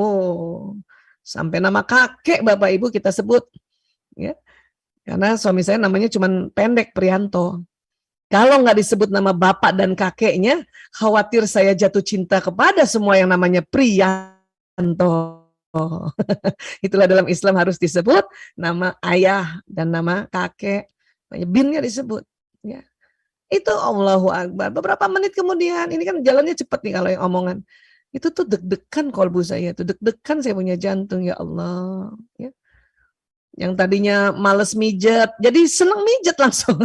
Sampai nama kakek Bapak Ibu kita sebut, ya. Karena suami saya namanya cuma pendek, Priyanto. Kalau nggak disebut nama bapak dan kakeknya, khawatir saya jatuh cinta kepada semua yang namanya Priyanto. Itulah dalam Islam harus disebut nama ayah dan nama kakek. Binnya disebut. Ya. Itu Allahu Akbar. Beberapa menit kemudian, ini kan jalannya cepat nih kalau yang omongan. Itu tuh deg-degan kolbu saya, tuh deg-degan saya punya jantung, ya Allah. Ya. Yang tadinya males mijet, jadi seneng mijet langsung.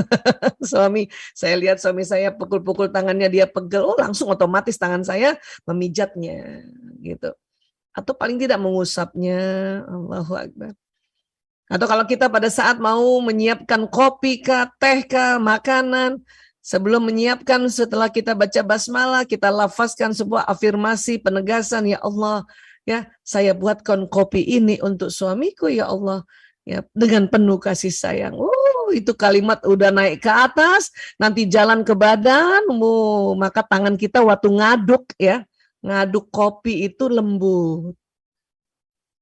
Saya lihat suami saya pukul-pukul tangannya, dia pegel, langsung otomatis tangan saya memijatnya, gitu. Atau paling tidak mengusapnya, Allahu Akbar. Atau kalau kita pada saat mau menyiapkan kopi kah, teh kah, makanan, sebelum menyiapkan, setelah kita baca basmalah, kita lafazkan sebuah afirmasi penegasan, ya Allah, ya saya buatkan kopi ini untuk suamiku, ya Allah. Ya, dengan penuh kasih sayang. Itu kalimat udah naik ke atas, nanti jalan ke badan, maka tangan kita waktu ngaduk ya, ngaduk kopi itu lembut,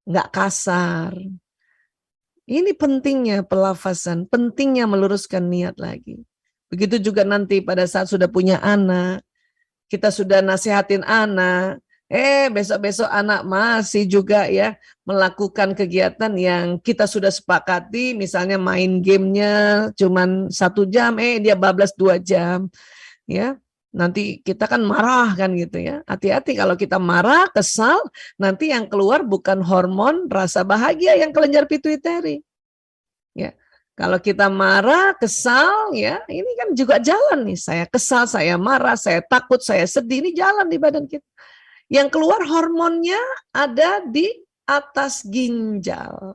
nggak kasar. Ini pentingnya pelafazan, pentingnya meluruskan niat lagi. Begitu juga nanti pada saat sudah punya anak, kita sudah nasihatin anak, besok-besok anak masih juga ya melakukan kegiatan yang kita sudah sepakati, misalnya main gamenya cuman 1 jam, dia bablas 2 jam, ya. Nanti kita kan marah kan gitu ya. Hati-hati kalau kita marah, kesal, nanti yang keluar bukan hormon rasa bahagia yang kelenjar pituitari. Ya. Kalau kita marah, kesal, ya ini kan juga jalan nih. Saya kesal, saya marah, saya takut, saya sedih, ini jalan di badan kita. Yang keluar hormonnya ada di atas ginjal.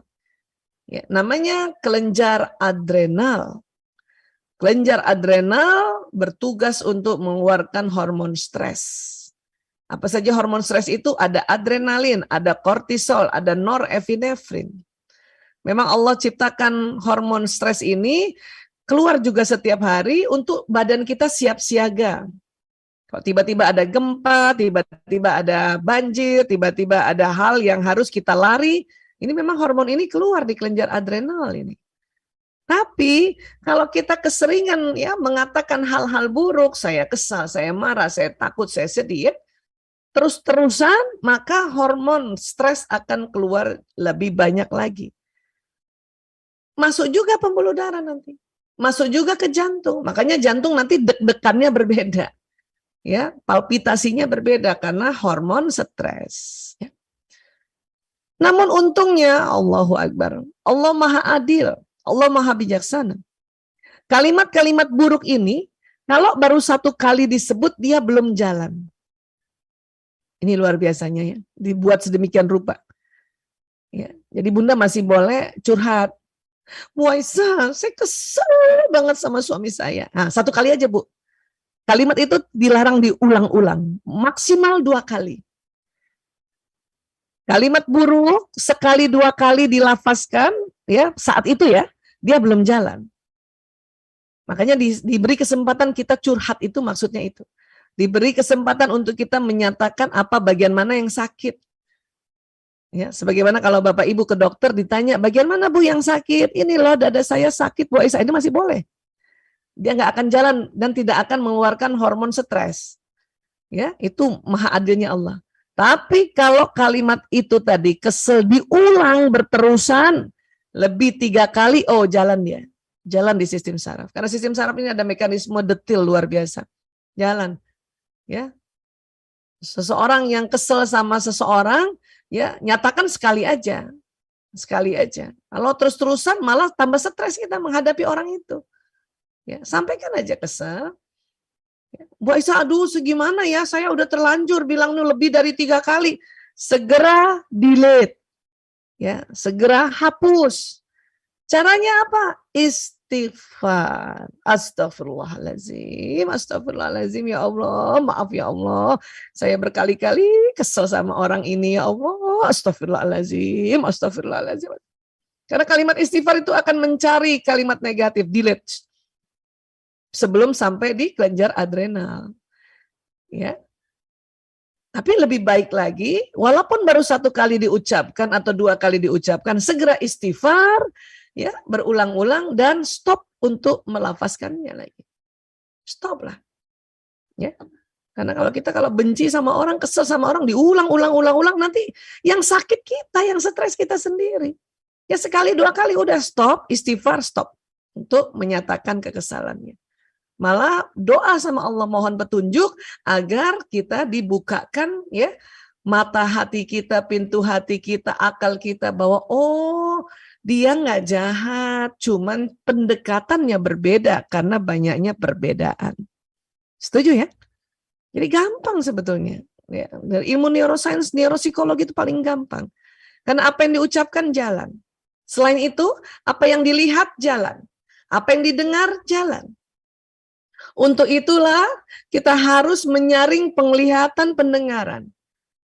Ya, namanya kelenjar adrenal. Kelenjar adrenal bertugas untuk mengeluarkan hormon stres. Apa saja hormon stres itu? Ada adrenalin, ada kortisol, ada norepinefrin. Memang Allah ciptakan hormon stres ini keluar juga setiap hari untuk badan kita siap siaga. Kalau tiba-tiba ada gempa, tiba-tiba ada banjir, tiba-tiba ada hal yang harus kita lari, ini memang hormon ini keluar di kelenjar adrenal ini. Tapi kalau kita keseringan ya mengatakan hal-hal buruk, saya kesal, saya marah, saya takut, saya sedih, terus-terusan, maka hormon stres akan keluar lebih banyak lagi. Masuk juga pembuluh darah nanti, masuk juga ke jantung, makanya jantung nanti deg-degannya berbeda. Ya, palpitasinya berbeda karena hormon stres. Ya. Namun untungnya Allahu Akbar, Allah Maha Adil, Allah Maha Bijaksana. Kalimat-kalimat buruk ini Kalau baru satu kali disebut dia belum jalan. Ini luar biasanya ya, dibuat sedemikian rupa. Ya, jadi Bunda masih boleh curhat. Bu Aisyah, saya kesel banget sama suami saya. Nah, satu kali aja Bu. Kalimat itu dilarang diulang-ulang, maksimal 2 kali. Kalimat buruk sekali 2 kali dilafazkan, ya saat itu ya, dia belum jalan. Makanya diberi kesempatan kita curhat itu maksudnya itu. Diberi kesempatan untuk kita menyatakan apa bagian mana yang sakit. Ya, sebagaimana kalau Bapak Ibu ke dokter ditanya, bagian mana Bu yang sakit? Ini loh dada saya sakit, Bu Aisyah, ini masih boleh. Dia nggak akan jalan dan tidak akan mengeluarkan hormon stres. Ya, itu maha adilnya Allah. Tapi kalau kalimat itu tadi kesel diulang berterusan lebih 3 kali, oh jalan dia. Jalan di sistem saraf. Karena sistem saraf ini ada mekanisme detil luar biasa. Jalan. Ya. Seseorang yang kesel sama seseorang, ya nyatakan sekali aja. Sekali aja. Kalau terus-terusan malah tambah stres kita menghadapi orang itu. Ya, sampaikan aja kesel. Bu Aisyah, aduh segimana ya, saya udah terlanjur bilang lebih dari 3 kali. Segera delete. Ya, segera hapus. Caranya apa? Istighfar. Astagfirullahaladzim. Astagfirullahaladzim ya Allah. Maaf ya Allah. Saya berkali-kali kesel sama orang ini ya Allah. Astagfirullahaladzim. Astagfirullahaladzim. Karena kalimat istighfar itu akan mencari kalimat negatif. Delete. Sebelum sampai di kelenjar adrenal. Ya. Tapi lebih baik lagi, walaupun baru 1 kali diucapkan atau 2 kali diucapkan, segera istighfar, ya, berulang-ulang dan stop untuk melafazkannya lagi. Stop lah. Ya. Karena kalau benci sama orang, kesel sama orang, diulang-ulang nanti yang sakit kita, yang stres kita sendiri. Ya sekali 2 kali udah stop, istighfar stop untuk menyatakan kekesalannya. Malah doa sama Allah, mohon petunjuk agar kita dibukakan ya mata hati kita, pintu hati kita, akal kita bahwa oh dia nggak jahat, cuman pendekatannya berbeda karena banyaknya perbedaan. Setuju ya? Jadi gampang sebetulnya. Ya, dari ilmu neuroscience, neuropsikologi itu paling gampang. Karena apa yang diucapkan jalan. Selain itu, apa yang dilihat jalan. Apa yang didengar jalan. Untuk itulah kita harus menyaring penglihatan pendengaran.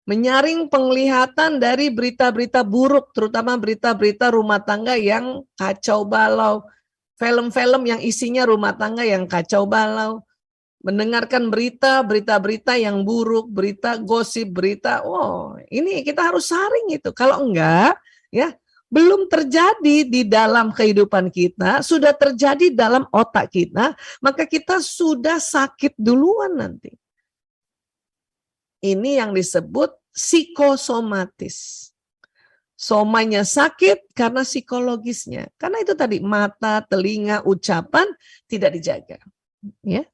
Menyaring penglihatan dari berita-berita buruk, terutama berita-berita rumah tangga yang kacau balau. Film-film yang isinya rumah tangga yang kacau balau. Mendengarkan berita-berita yang buruk, berita gosip, berita, ini kita harus saring itu. Kalau enggak, ya belum terjadi di dalam kehidupan kita, sudah terjadi dalam otak kita, maka kita sudah sakit duluan nanti. Ini yang disebut psikosomatis. Somanya sakit karena psikologisnya. Karena itu tadi mata, telinga, ucapan tidak dijaga. Ya.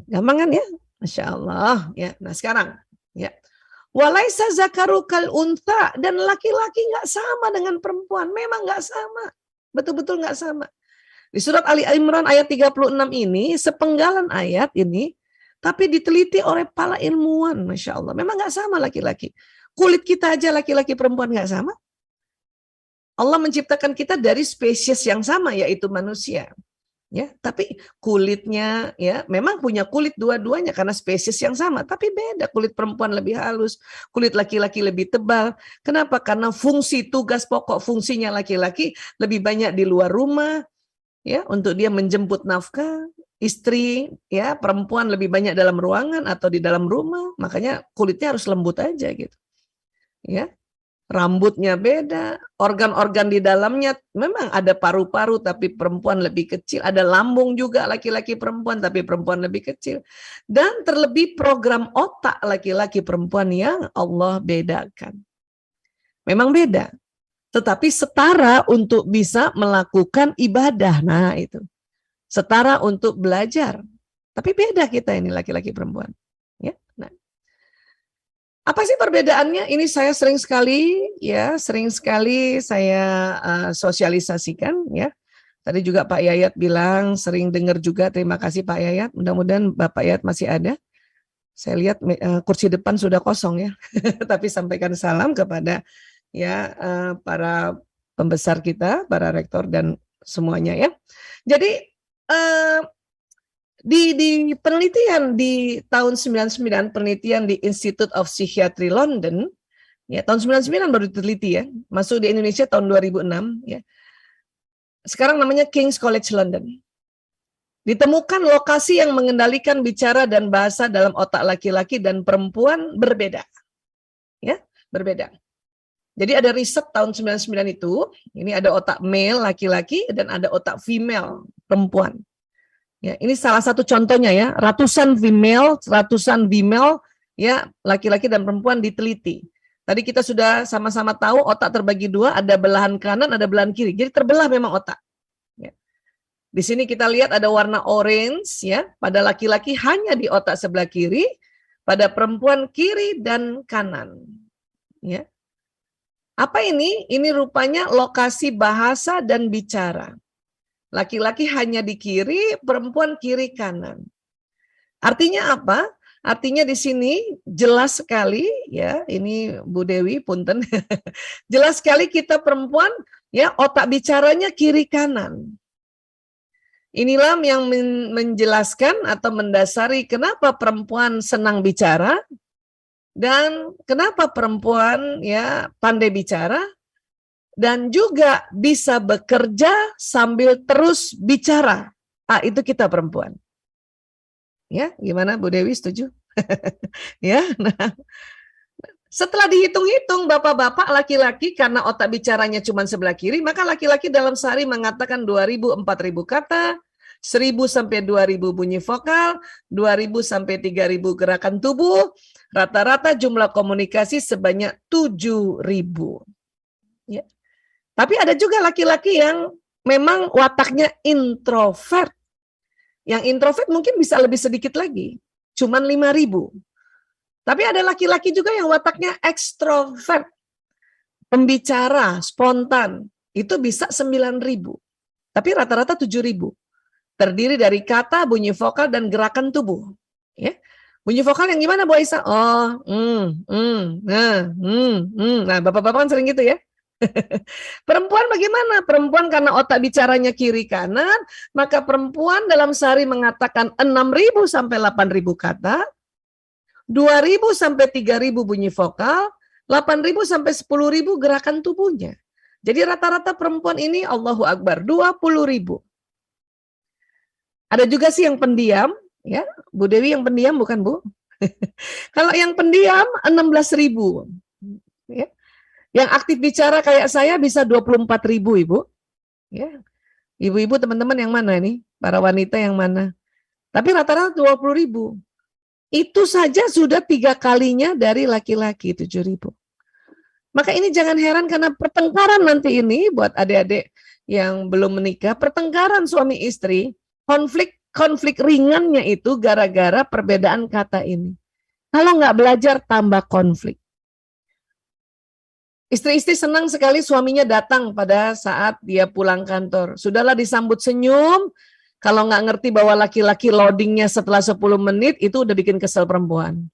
Gampang kan ya? Masya Allah. Ya. Nah sekarang, ya. Walaisa zakaru kal untha, dan laki-laki nggak sama dengan perempuan, memang nggak sama, betul-betul nggak sama. Di surat Ali Imran ayat 36 ini sepenggalan ayat ini, tapi diteliti oleh para ilmuwan, masya Allah, memang nggak sama laki-laki. Kulit kita aja laki-laki perempuan nggak sama. Allah menciptakan kita dari spesies yang sama yaitu manusia. Ya, tapi kulitnya ya memang punya kulit dua-duanya karena spesies yang sama, tapi beda. Kulit perempuan lebih halus, kulit laki-laki lebih tebal. Kenapa? Karena fungsi tugas pokok fungsinya laki-laki lebih banyak di luar rumah, ya, untuk dia menjemput nafkah. Istri, ya, perempuan lebih banyak dalam ruangan atau di dalam rumah, makanya kulitnya harus lembut aja gitu. Ya. Rambutnya beda, organ-organ di dalamnya memang ada paru-paru tapi perempuan lebih kecil, ada lambung juga laki-laki perempuan tapi perempuan lebih kecil. Dan terlebih program otak laki-laki perempuan yang Allah bedakan. Memang beda, tetapi setara untuk bisa melakukan ibadah. Nah itu, setara untuk belajar. Tapi beda kita ini laki-laki perempuan. Ya, nah. Apa sih perbedaannya? Ini saya sering sekali saya sosialisasikan ya. Tadi juga Pak Yayat bilang sering dengar juga, terima kasih Pak Yayat. Mudah-mudahan Bapak Yayat masih ada. Saya lihat kursi depan sudah kosong ya. Tapi sampaikan salam kepada ya para pembesar kita, para rektor dan semuanya ya. Jadi di penelitian di tahun 99, penelitian di Institute of Psychiatry London, ya tahun 99 baru diteliti ya, masuk di Indonesia tahun 2006 ya. Sekarang namanya King's College London. Ditemukan lokasi yang mengendalikan bicara dan bahasa dalam otak laki-laki dan perempuan berbeda. Ya, berbeda. Jadi ada riset tahun 99 itu, ini ada otak male laki-laki dan ada otak female perempuan. Ya, ini salah satu contohnya ya, ratusan female ya, laki-laki dan perempuan diteliti. Tadi kita sudah sama-sama tahu otak terbagi dua, ada belahan kanan, ada belahan kiri. Jadi terbelah memang otak. Ya. Di sini kita lihat ada warna orange ya, pada laki-laki hanya di otak sebelah kiri, pada perempuan kiri dan kanan. Ya. Apa ini? Ini rupanya lokasi bahasa dan bicara. Laki-laki hanya di kiri, perempuan kiri kanan. Artinya apa? Artinya di sini jelas sekali ya, ini Bu Dewi punten. Jelas sekali kita perempuan ya, otak bicaranya kiri kanan. Inilah yang menjelaskan atau mendasari kenapa perempuan senang bicara dan kenapa perempuan ya pandai bicara. Dan juga bisa bekerja sambil terus bicara. Itu kita perempuan. Ya, gimana Bu Dewi, setuju? Ya, nah. Setelah dihitung-hitung bapak-bapak laki-laki karena otak bicaranya cuma sebelah kiri, maka laki-laki dalam sehari mengatakan 2.000-4.000 kata, 1.000 sampai 2.000 bunyi vokal, 2.000 sampai 3.000 gerakan tubuh, rata-rata jumlah komunikasi sebanyak 7.000. Ya. Tapi ada juga laki-laki yang memang wataknya introvert. Yang introvert mungkin bisa lebih sedikit lagi, cuman 5.000. Tapi ada laki-laki juga yang wataknya ekstrovert, pembicara, spontan, itu bisa 9.000. Tapi rata-rata 7.000. Terdiri dari kata, bunyi vokal, dan gerakan tubuh. Ya. Bunyi vokal yang gimana Bu Aisyah? Oh, nah, bapak-bapak kan sering gitu ya. Perempuan bagaimana? Perempuan karena otak bicaranya kiri kanan, maka perempuan dalam sehari mengatakan 6.000 sampai 8.000 kata, 2.000 sampai 3.000 bunyi vokal, 8.000 sampai 10.000 gerakan tubuhnya. Jadi rata-rata perempuan ini Allahu Akbar 20.000. Ada juga sih yang pendiam, ya Bu Dewi yang pendiam bukan Bu? Kalau yang pendiam 16.000, ya. Yang aktif bicara kayak saya bisa 24.000 Ibu. Ya. Ibu-ibu teman-teman yang mana nih? Para wanita yang mana? Tapi rata-rata 20.000. Itu saja sudah 3 kalinya dari laki-laki 7.000. Maka ini jangan heran karena pertengkaran nanti ini buat adik-adik yang belum menikah, pertengkaran suami istri, konflik ringannya itu gara-gara perbedaan kata ini. Kalau nggak belajar tambah konflik. Istri-istri senang sekali suaminya datang pada saat dia pulang kantor. Sudahlah disambut senyum. Kalau nggak ngerti bahwa laki-laki loadingnya setelah 10 menit, itu udah bikin kesel perempuan.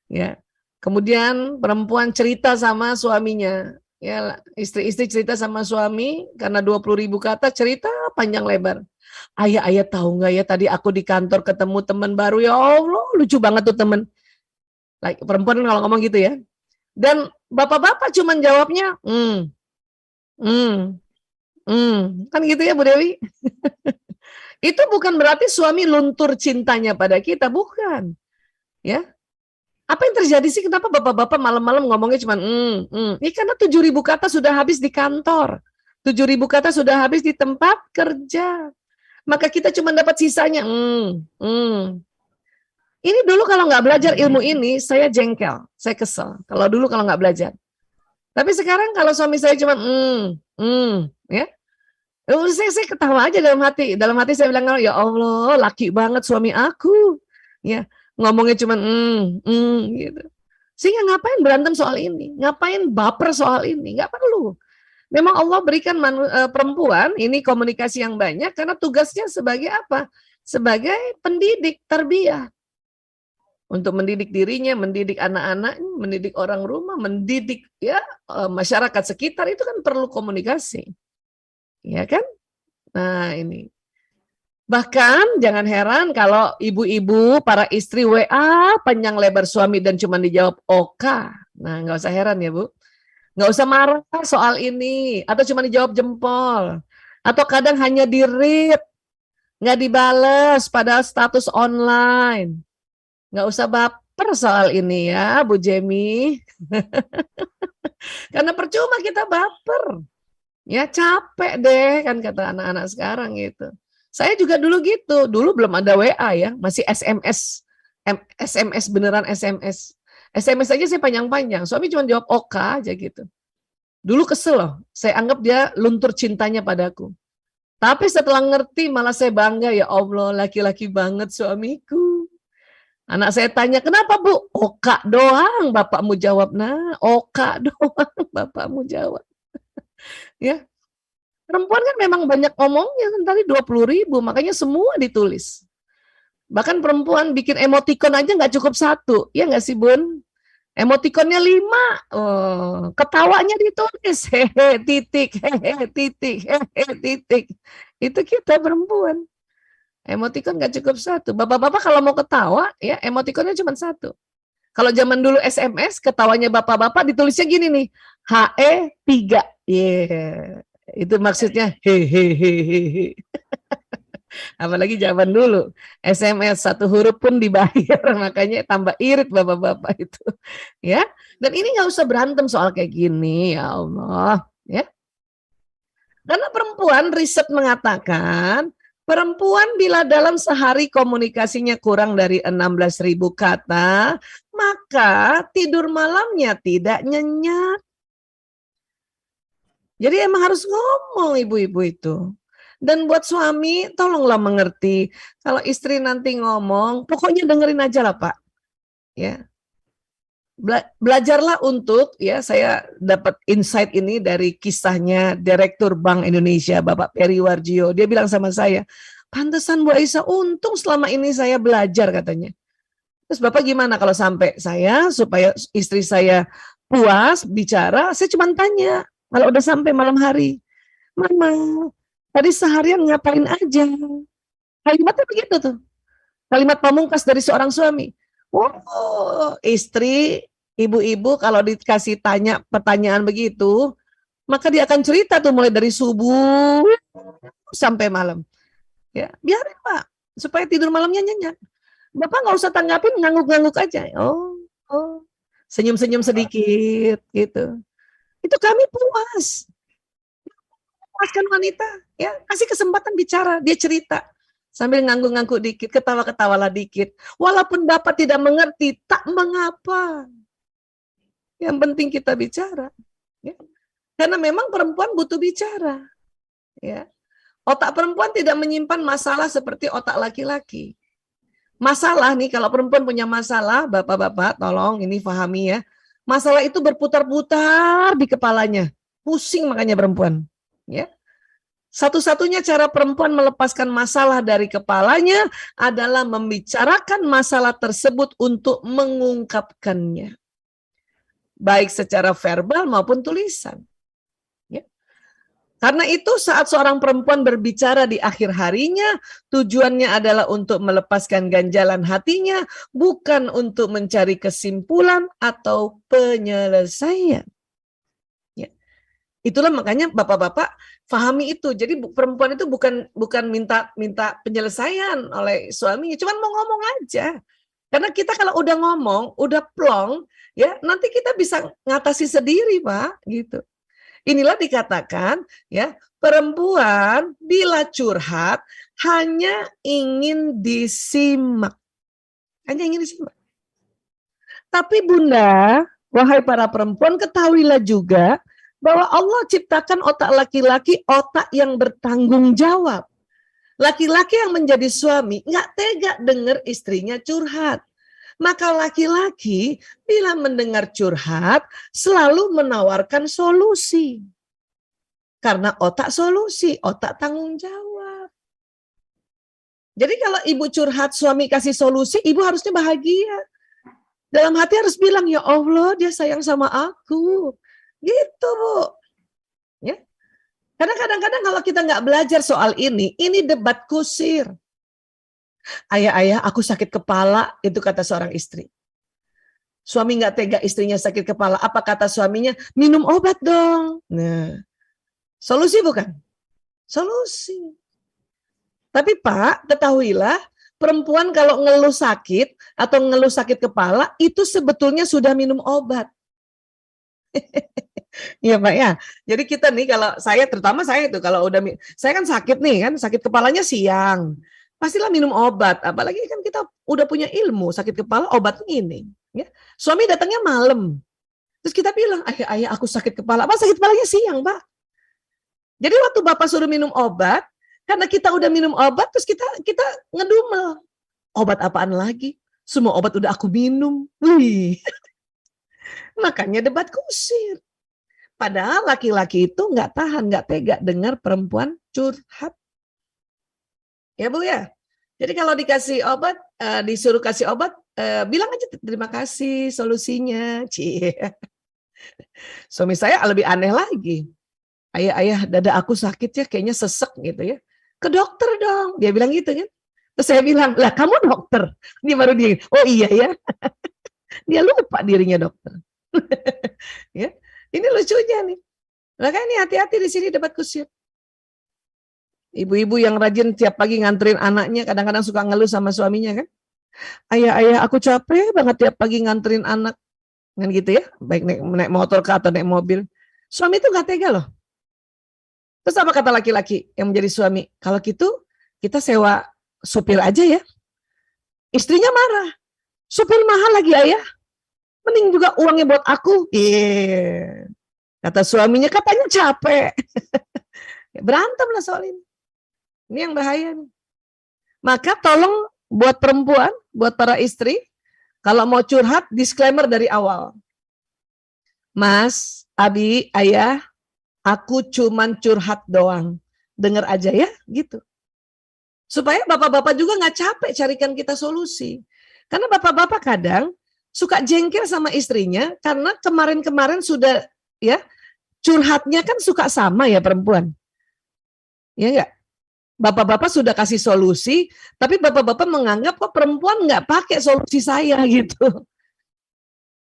Ya. Kemudian perempuan cerita sama suaminya. Ya, istri-istri cerita sama suami, karena 20.000 kata cerita panjang lebar. Ayah tahu nggak ya tadi aku di kantor ketemu teman baru, ya Allah lucu banget tuh teman. Perempuan kalau ngomong gitu ya. Dan bapak-bapak cuman jawabnya, kan gitu ya Bu Dewi. Itu bukan berarti suami luntur cintanya pada kita, bukan. Ya, apa yang terjadi sih? Kenapa bapak-bapak malam-malam ngomongnya cuman, ini karena 7.000 kata sudah habis di kantor, 7.000 kata sudah habis di tempat kerja. Maka kita cuma dapat sisanya, Ini dulu kalau nggak belajar ilmu ini, saya jengkel, saya kesel. Kalau dulu kalau nggak belajar. Tapi sekarang kalau suami saya cuma ya, saya ketawa aja dalam hati. Dalam hati saya bilang, ya Allah, laki banget suami aku. Ya, ngomongnya cuma gitu. Sehingga ngapain berantem soal ini? Ngapain baper soal ini? Nggak perlu. Memang Allah berikan perempuan ini komunikasi yang banyak karena tugasnya sebagai apa? Sebagai pendidik, tarbiyah. Untuk mendidik dirinya, mendidik anak-anaknya, mendidik orang rumah, mendidik ya masyarakat sekitar, itu kan perlu komunikasi. Ya kan? Nah, ini. Bahkan jangan heran kalau ibu-ibu, para istri WA panjang lebar suami dan cuma dijawab OK. Nah, nggak usah heran ya, Bu. Nggak usah marah soal ini, atau cuma dijawab jempol. Atau kadang hanya di-read, nggak dibales padahal status online. Nggak usah baper soal ini ya, Bu Jemi. Karena percuma kita baper. Ya capek deh kan kata anak-anak sekarang gitu. Saya juga dulu gitu. Dulu belum ada WA ya, masih SMS. SMS beneran SMS. SMS aja saya panjang-panjang. Suami cuma jawab OK aja gitu. Dulu kesel loh. Saya anggap dia luntur cintanya padaku. Tapi setelah ngerti malah saya bangga, ya Allah, laki-laki banget suamiku. Anak saya tanya, kenapa Bu? OK doang bapakmu jawab. Nah, OK doang bapakmu jawab. Ya, perempuan kan memang banyak ngomongnya, kan tadi 20.000, makanya semua ditulis. Bahkan perempuan bikin emoticon aja nggak cukup satu, ya nggak sih Bun? Emoticonnya 5, ketawanya ditulis, hehe titik, hehe titik, hehe titik. Itu kita perempuan. Emoticon nggak cukup satu. Bapak-bapak kalau mau ketawa, ya emoticonnya cuma satu. Kalau zaman dulu SMS, ketawanya bapak-bapak ditulisnya gini nih, HE3. Yeah. Itu maksudnya hehehe. Apalagi zaman dulu SMS 1 huruf pun dibayar, makanya tambah irit bapak-bapak itu. Ya, dan ini nggak usah berantem soal kayak gini, ya Allah. Ya, karena perempuan, riset mengatakan perempuan bila dalam sehari komunikasinya kurang dari 16.000 kata, maka tidur malamnya tidak nyenyak. Jadi emang harus ngomong ibu-ibu itu. Dan buat suami, tolonglah mengerti. Kalau istri nanti ngomong, pokoknya dengerin aja lah Pak. Ya, belajarlah untuk, ya saya dapat insight ini dari kisahnya Direktur Bank Indonesia, Bapak Peri Warjio. Dia bilang sama saya, pantesan Bu Aisyah, untung selama ini saya belajar katanya. Terus Bapak gimana kalau sampai saya, supaya istri saya puas bicara, saya cuma tanya, kalau udah sampai malam hari, Mama, tadi seharian ngapain aja? Kalimatnya begitu tuh. Kalimat pamungkas dari seorang suami. Oh, istri, ibu-ibu kalau dikasih tanya pertanyaan begitu, maka dia akan cerita tuh mulai dari subuh sampai malam. Ya, biarin Pak, supaya tidur malamnya nyenyak. Bapak nggak usah tanggapin, ngangguk-ngangguk aja. Oh, senyum-senyum sedikit gitu. Itu kami puas. Puaskan wanita, ya kasih kesempatan bicara, dia cerita sambil ngangguk-ngangguk dikit, ketawa-ketawalah dikit. Walaupun Bapak tidak mengerti, tak mengapa. Yang penting kita bicara, ya. Karena memang perempuan butuh bicara, ya. Otak perempuan tidak menyimpan masalah seperti otak laki-laki. Masalah nih, kalau perempuan punya masalah, bapak-bapak tolong ini pahami ya. Masalah itu berputar-putar di kepalanya. Pusing makanya perempuan, ya. Satu-satunya cara perempuan melepaskan masalah dari kepalanya adalah membicarakan masalah tersebut untuk mengungkapkannya. Baik secara verbal maupun tulisan. Ya. Karena itu saat seorang perempuan berbicara di akhir harinya, tujuannya adalah untuk melepaskan ganjalan hatinya, bukan untuk mencari kesimpulan atau penyelesaian. Itulah makanya bapak-bapak pahami itu. Jadi perempuan itu bukan minta penyelesaian oleh suaminya, cuman mau ngomong aja. Karena kita kalau udah ngomong, udah plong, ya nanti kita bisa ngatasi sendiri, Pak, gitu. Inilah dikatakan, ya, perempuan bila curhat hanya ingin disimak. Hanya ingin disimak. Tapi Bunda, wahai para perempuan, ketahuilah juga bahwa Allah ciptakan otak laki-laki, otak yang bertanggung jawab. Laki-laki yang menjadi suami nggak tega dengar istrinya curhat. Maka laki-laki bila mendengar curhat selalu menawarkan solusi. Karena otak solusi, otak tanggung jawab. Jadi kalau ibu curhat, suami kasih solusi, ibu harusnya bahagia. Dalam hati harus bilang, ya Allah, dia sayang sama aku. Gitu, Bu. Ya. Karena kadang-kadang kalau kita nggak belajar soal ini debat kusir. Ayah, aku sakit kepala, itu kata seorang istri. Suami nggak tega istrinya sakit kepala. Apa kata suaminya? Minum obat dong. Nah, solusi bukan? Solusi. Tapi Pak, ketahuilah, perempuan kalau ngeluh sakit atau ngeluh sakit kepala, itu sebetulnya sudah minum obat. Iya Pak ya. Jadi kita nih, kalau saya, terutama saya itu, kalau udah, saya kan sakit nih kan, sakit kepalanya siang. Pastilah minum obat. Apalagi kan kita udah punya ilmu, sakit kepala obat ini. Ya. Suami datangnya malam. Terus kita bilang, ayah aku sakit kepala. Apa sakit kepalanya siang Pak? Jadi waktu Bapak suruh minum obat, karena kita udah minum obat, terus kita ngedumel. Obat apaan lagi? Semua obat udah aku minum. Wih. Makanya debat kusir. Padahal laki-laki itu nggak tahan, nggak tega dengar perempuan curhat. Ya Bu ya. Jadi kalau dikasih obat, disuruh kasih obat, bilang aja terima kasih solusinya. Cie. Suami saya lebih aneh lagi. Ayah, dada aku sakit ya, kayaknya sesek gitu ya. Ke dokter dong, dia bilang gitu kan. Terus saya bilang, lah kamu dokter. Dia baru dia, oh iya ya. Dia lupa dirinya dokter. Ya, ini lucunya nih. Makanya ini hati-hati di sini debat kusir. Ibu-ibu yang rajin tiap pagi nganterin anaknya, kadang-kadang suka ngeluh sama suaminya kan. Ayah, aku capek banget tiap pagi nganterin anak. Kan gitu ya, baik naik motor atau naik mobil. Suami itu gak tega loh. Terus apa kata laki-laki yang menjadi suami? Kalau gitu, kita sewa sopir aja ya. Istrinya marah. Sopir mahal lagi ayah. Mending juga uangnya buat aku. Kata suaminya, katanya capek. Berantem lah soal ini. Ini yang bahaya nih. Maka tolong buat perempuan, buat para istri, kalau mau curhat, disclaimer dari awal. Mas, Abi, ayah, aku cuman curhat doang. Dengar aja ya, gitu. Supaya bapak-bapak juga nggak capek carikan kita solusi. Karena bapak-bapak kadang suka jengkel sama istrinya karena kemarin-kemarin sudah ya curhatnya kan suka sama ya perempuan. Ya enggak? Bapak-bapak sudah kasih solusi, tapi bapak-bapak menganggap kok perempuan nggak pakai solusi saya gitu.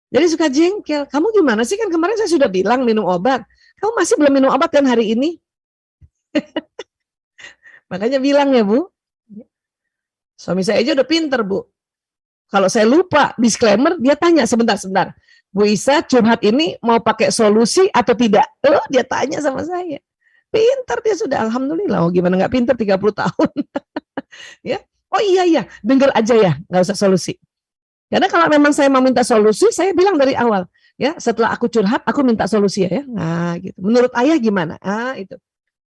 Jadi suka jengkel. Kamu gimana sih, kan kemarin saya sudah bilang minum obat. Kamu masih belum minum obat kan hari ini? Makanya bilang ya Bu. Suami saya aja udah pinter Bu. Kalau saya lupa disclaimer, dia tanya sebentar. Bu Isa curhat ini mau pakai solusi atau tidak? Dia tanya sama saya. Pinter dia sudah, alhamdulillah. Oh gimana nggak pinter 30 tahun. Ya. Oh iya, dengar aja ya, nggak usah solusi. Karena kalau memang saya mau minta solusi, saya bilang dari awal. Ya, setelah aku curhat, aku minta solusi ya. Nah, gitu. Menurut ayah gimana? Itu.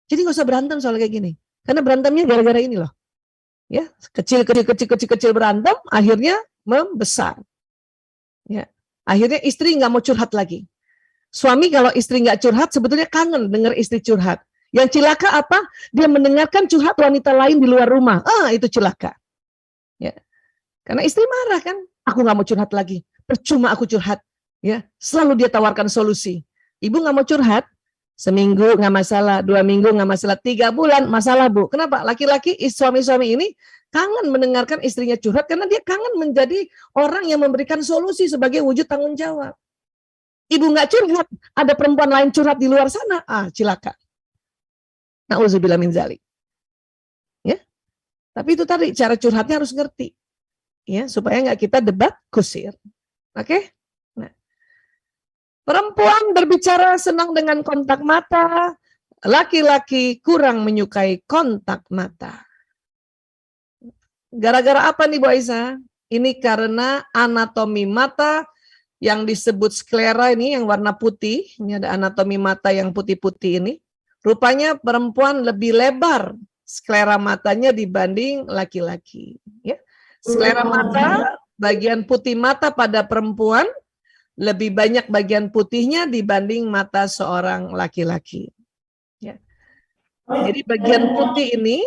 Jadi nggak usah berantem soal kayak gini. Karena berantemnya gara-gara ini loh. Ya, kecil berantem, akhirnya membesar. Ya, akhirnya istri nggak mau curhat lagi. Suami kalau istri nggak curhat, sebetulnya kangen dengar istri curhat. Yang celaka apa? Dia mendengarkan curhat wanita lain di luar rumah. Itu celaka. Ya, karena istri marah kan. Aku nggak mau curhat lagi. Percuma aku curhat. Ya, selalu dia tawarkan solusi. Ibu nggak mau curhat, seminggu nggak masalah, 2 minggu nggak masalah, 3 bulan masalah Bu. Kenapa? Laki-laki suami-suami ini kangen mendengarkan istrinya curhat karena dia kangen menjadi orang yang memberikan solusi sebagai wujud tanggung jawab. Ibu nggak curhat, ada perempuan lain curhat di luar sana, cilaka. Nauzubillah min dzalik. Ya, tapi itu tadi cara curhatnya harus ngerti, ya supaya nggak kita debat kusir. Oke? Nah, perempuan berbicara senang dengan kontak mata, laki-laki kurang menyukai kontak mata. Gara-gara apa nih Bu Aisyah? Ini karena anatomi mata yang disebut sklera ini yang warna putih, ini ada anatomi mata yang putih-putih ini. Rupanya perempuan lebih lebar sklera matanya dibanding laki-laki. Ya. Sklera mata, bagian putih mata pada perempuan lebih banyak bagian putihnya dibanding mata seorang laki-laki. Ya. Jadi bagian putih ini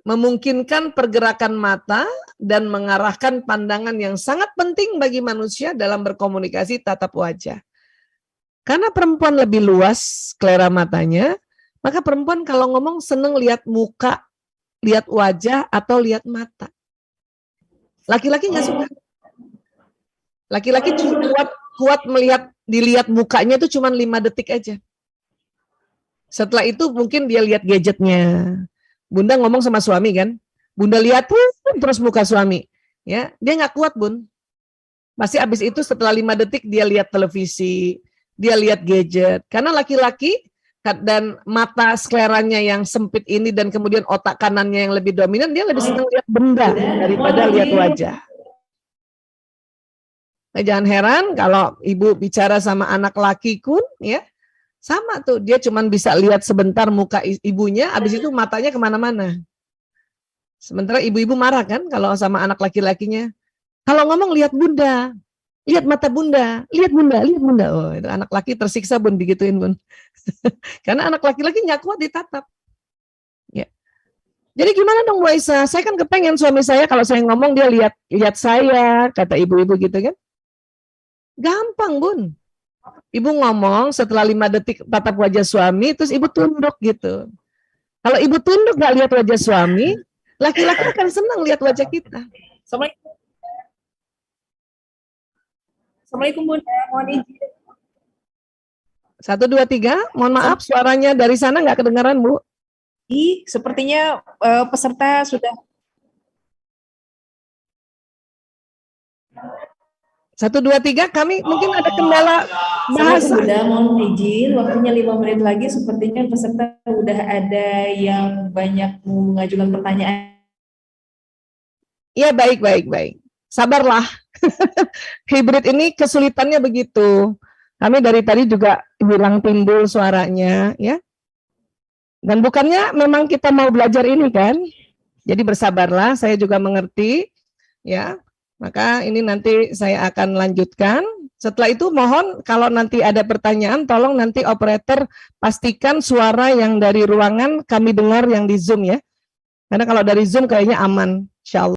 memungkinkan pergerakan mata dan mengarahkan pandangan yang sangat penting bagi manusia dalam berkomunikasi tatap wajah. Karena perempuan lebih luas selera matanya, maka perempuan kalau ngomong seneng lihat muka, lihat wajah, atau lihat mata. Laki-laki nggak suka. Laki-laki kuat melihat, dilihat mukanya itu cuma 5 detik aja. Setelah itu mungkin dia lihat gadgetnya. Bunda ngomong sama suami kan, Bunda lihat terus muka suami, ya dia nggak kuat Bun. Pasti abis itu setelah 5 detik dia lihat televisi, dia lihat gadget. Karena laki-laki dan mata skleranya yang sempit ini dan kemudian otak kanannya yang lebih dominan, dia lebih senang lihat benda daripada lihat wajah. Nah, jangan heran kalau ibu bicara sama anak laki pun, ya sama tuh, dia cuma bisa lihat sebentar muka ibunya, abis itu matanya kemana-mana. Sementara ibu-ibu marah kan kalau sama anak laki-lakinya. Kalau ngomong lihat bunda, lihat mata bunda, lihat bunda, lihat bunda. Oh, itu anak laki tersiksa Bun, digituin Bun. Karena anak laki-laki nggak kuat ditatap. Ya. Jadi gimana dong Bu Aisyah? Saya kan kepengen suami saya kalau saya ngomong dia lihat saya, kata ibu-ibu gitu kan. Gampang Bun. Ibu ngomong setelah 5 detik tatap wajah suami, terus ibu tunduk gitu. Kalau ibu tunduk nggak lihat wajah suami, laki-laki akan senang lihat wajah kita. Assalamualaikum Bunda, mohon izin. 1, 2, 3, mohon maaf suaranya dari sana nggak kedengaran Bu. Sepertinya peserta sudah. 1, 2, 3, kami mungkin ada kendala bahasa. Bunda, mohon izin, waktunya 5 menit lagi, sepertinya peserta udah ada yang banyak mengajukan pertanyaan. Iya, baik. Sabarlah. Hybrid ini kesulitannya begitu. Kami dari tadi juga bilang timbul suaranya, ya. Dan bukannya memang kita mau belajar ini kan. Jadi bersabarlah, saya juga mengerti, ya. Maka ini nanti saya akan lanjutkan. Setelah itu mohon kalau nanti ada pertanyaan, tolong nanti operator pastikan suara yang dari ruangan kami dengar yang di Zoom ya. Karena kalau dari Zoom kayaknya aman, insya Allah.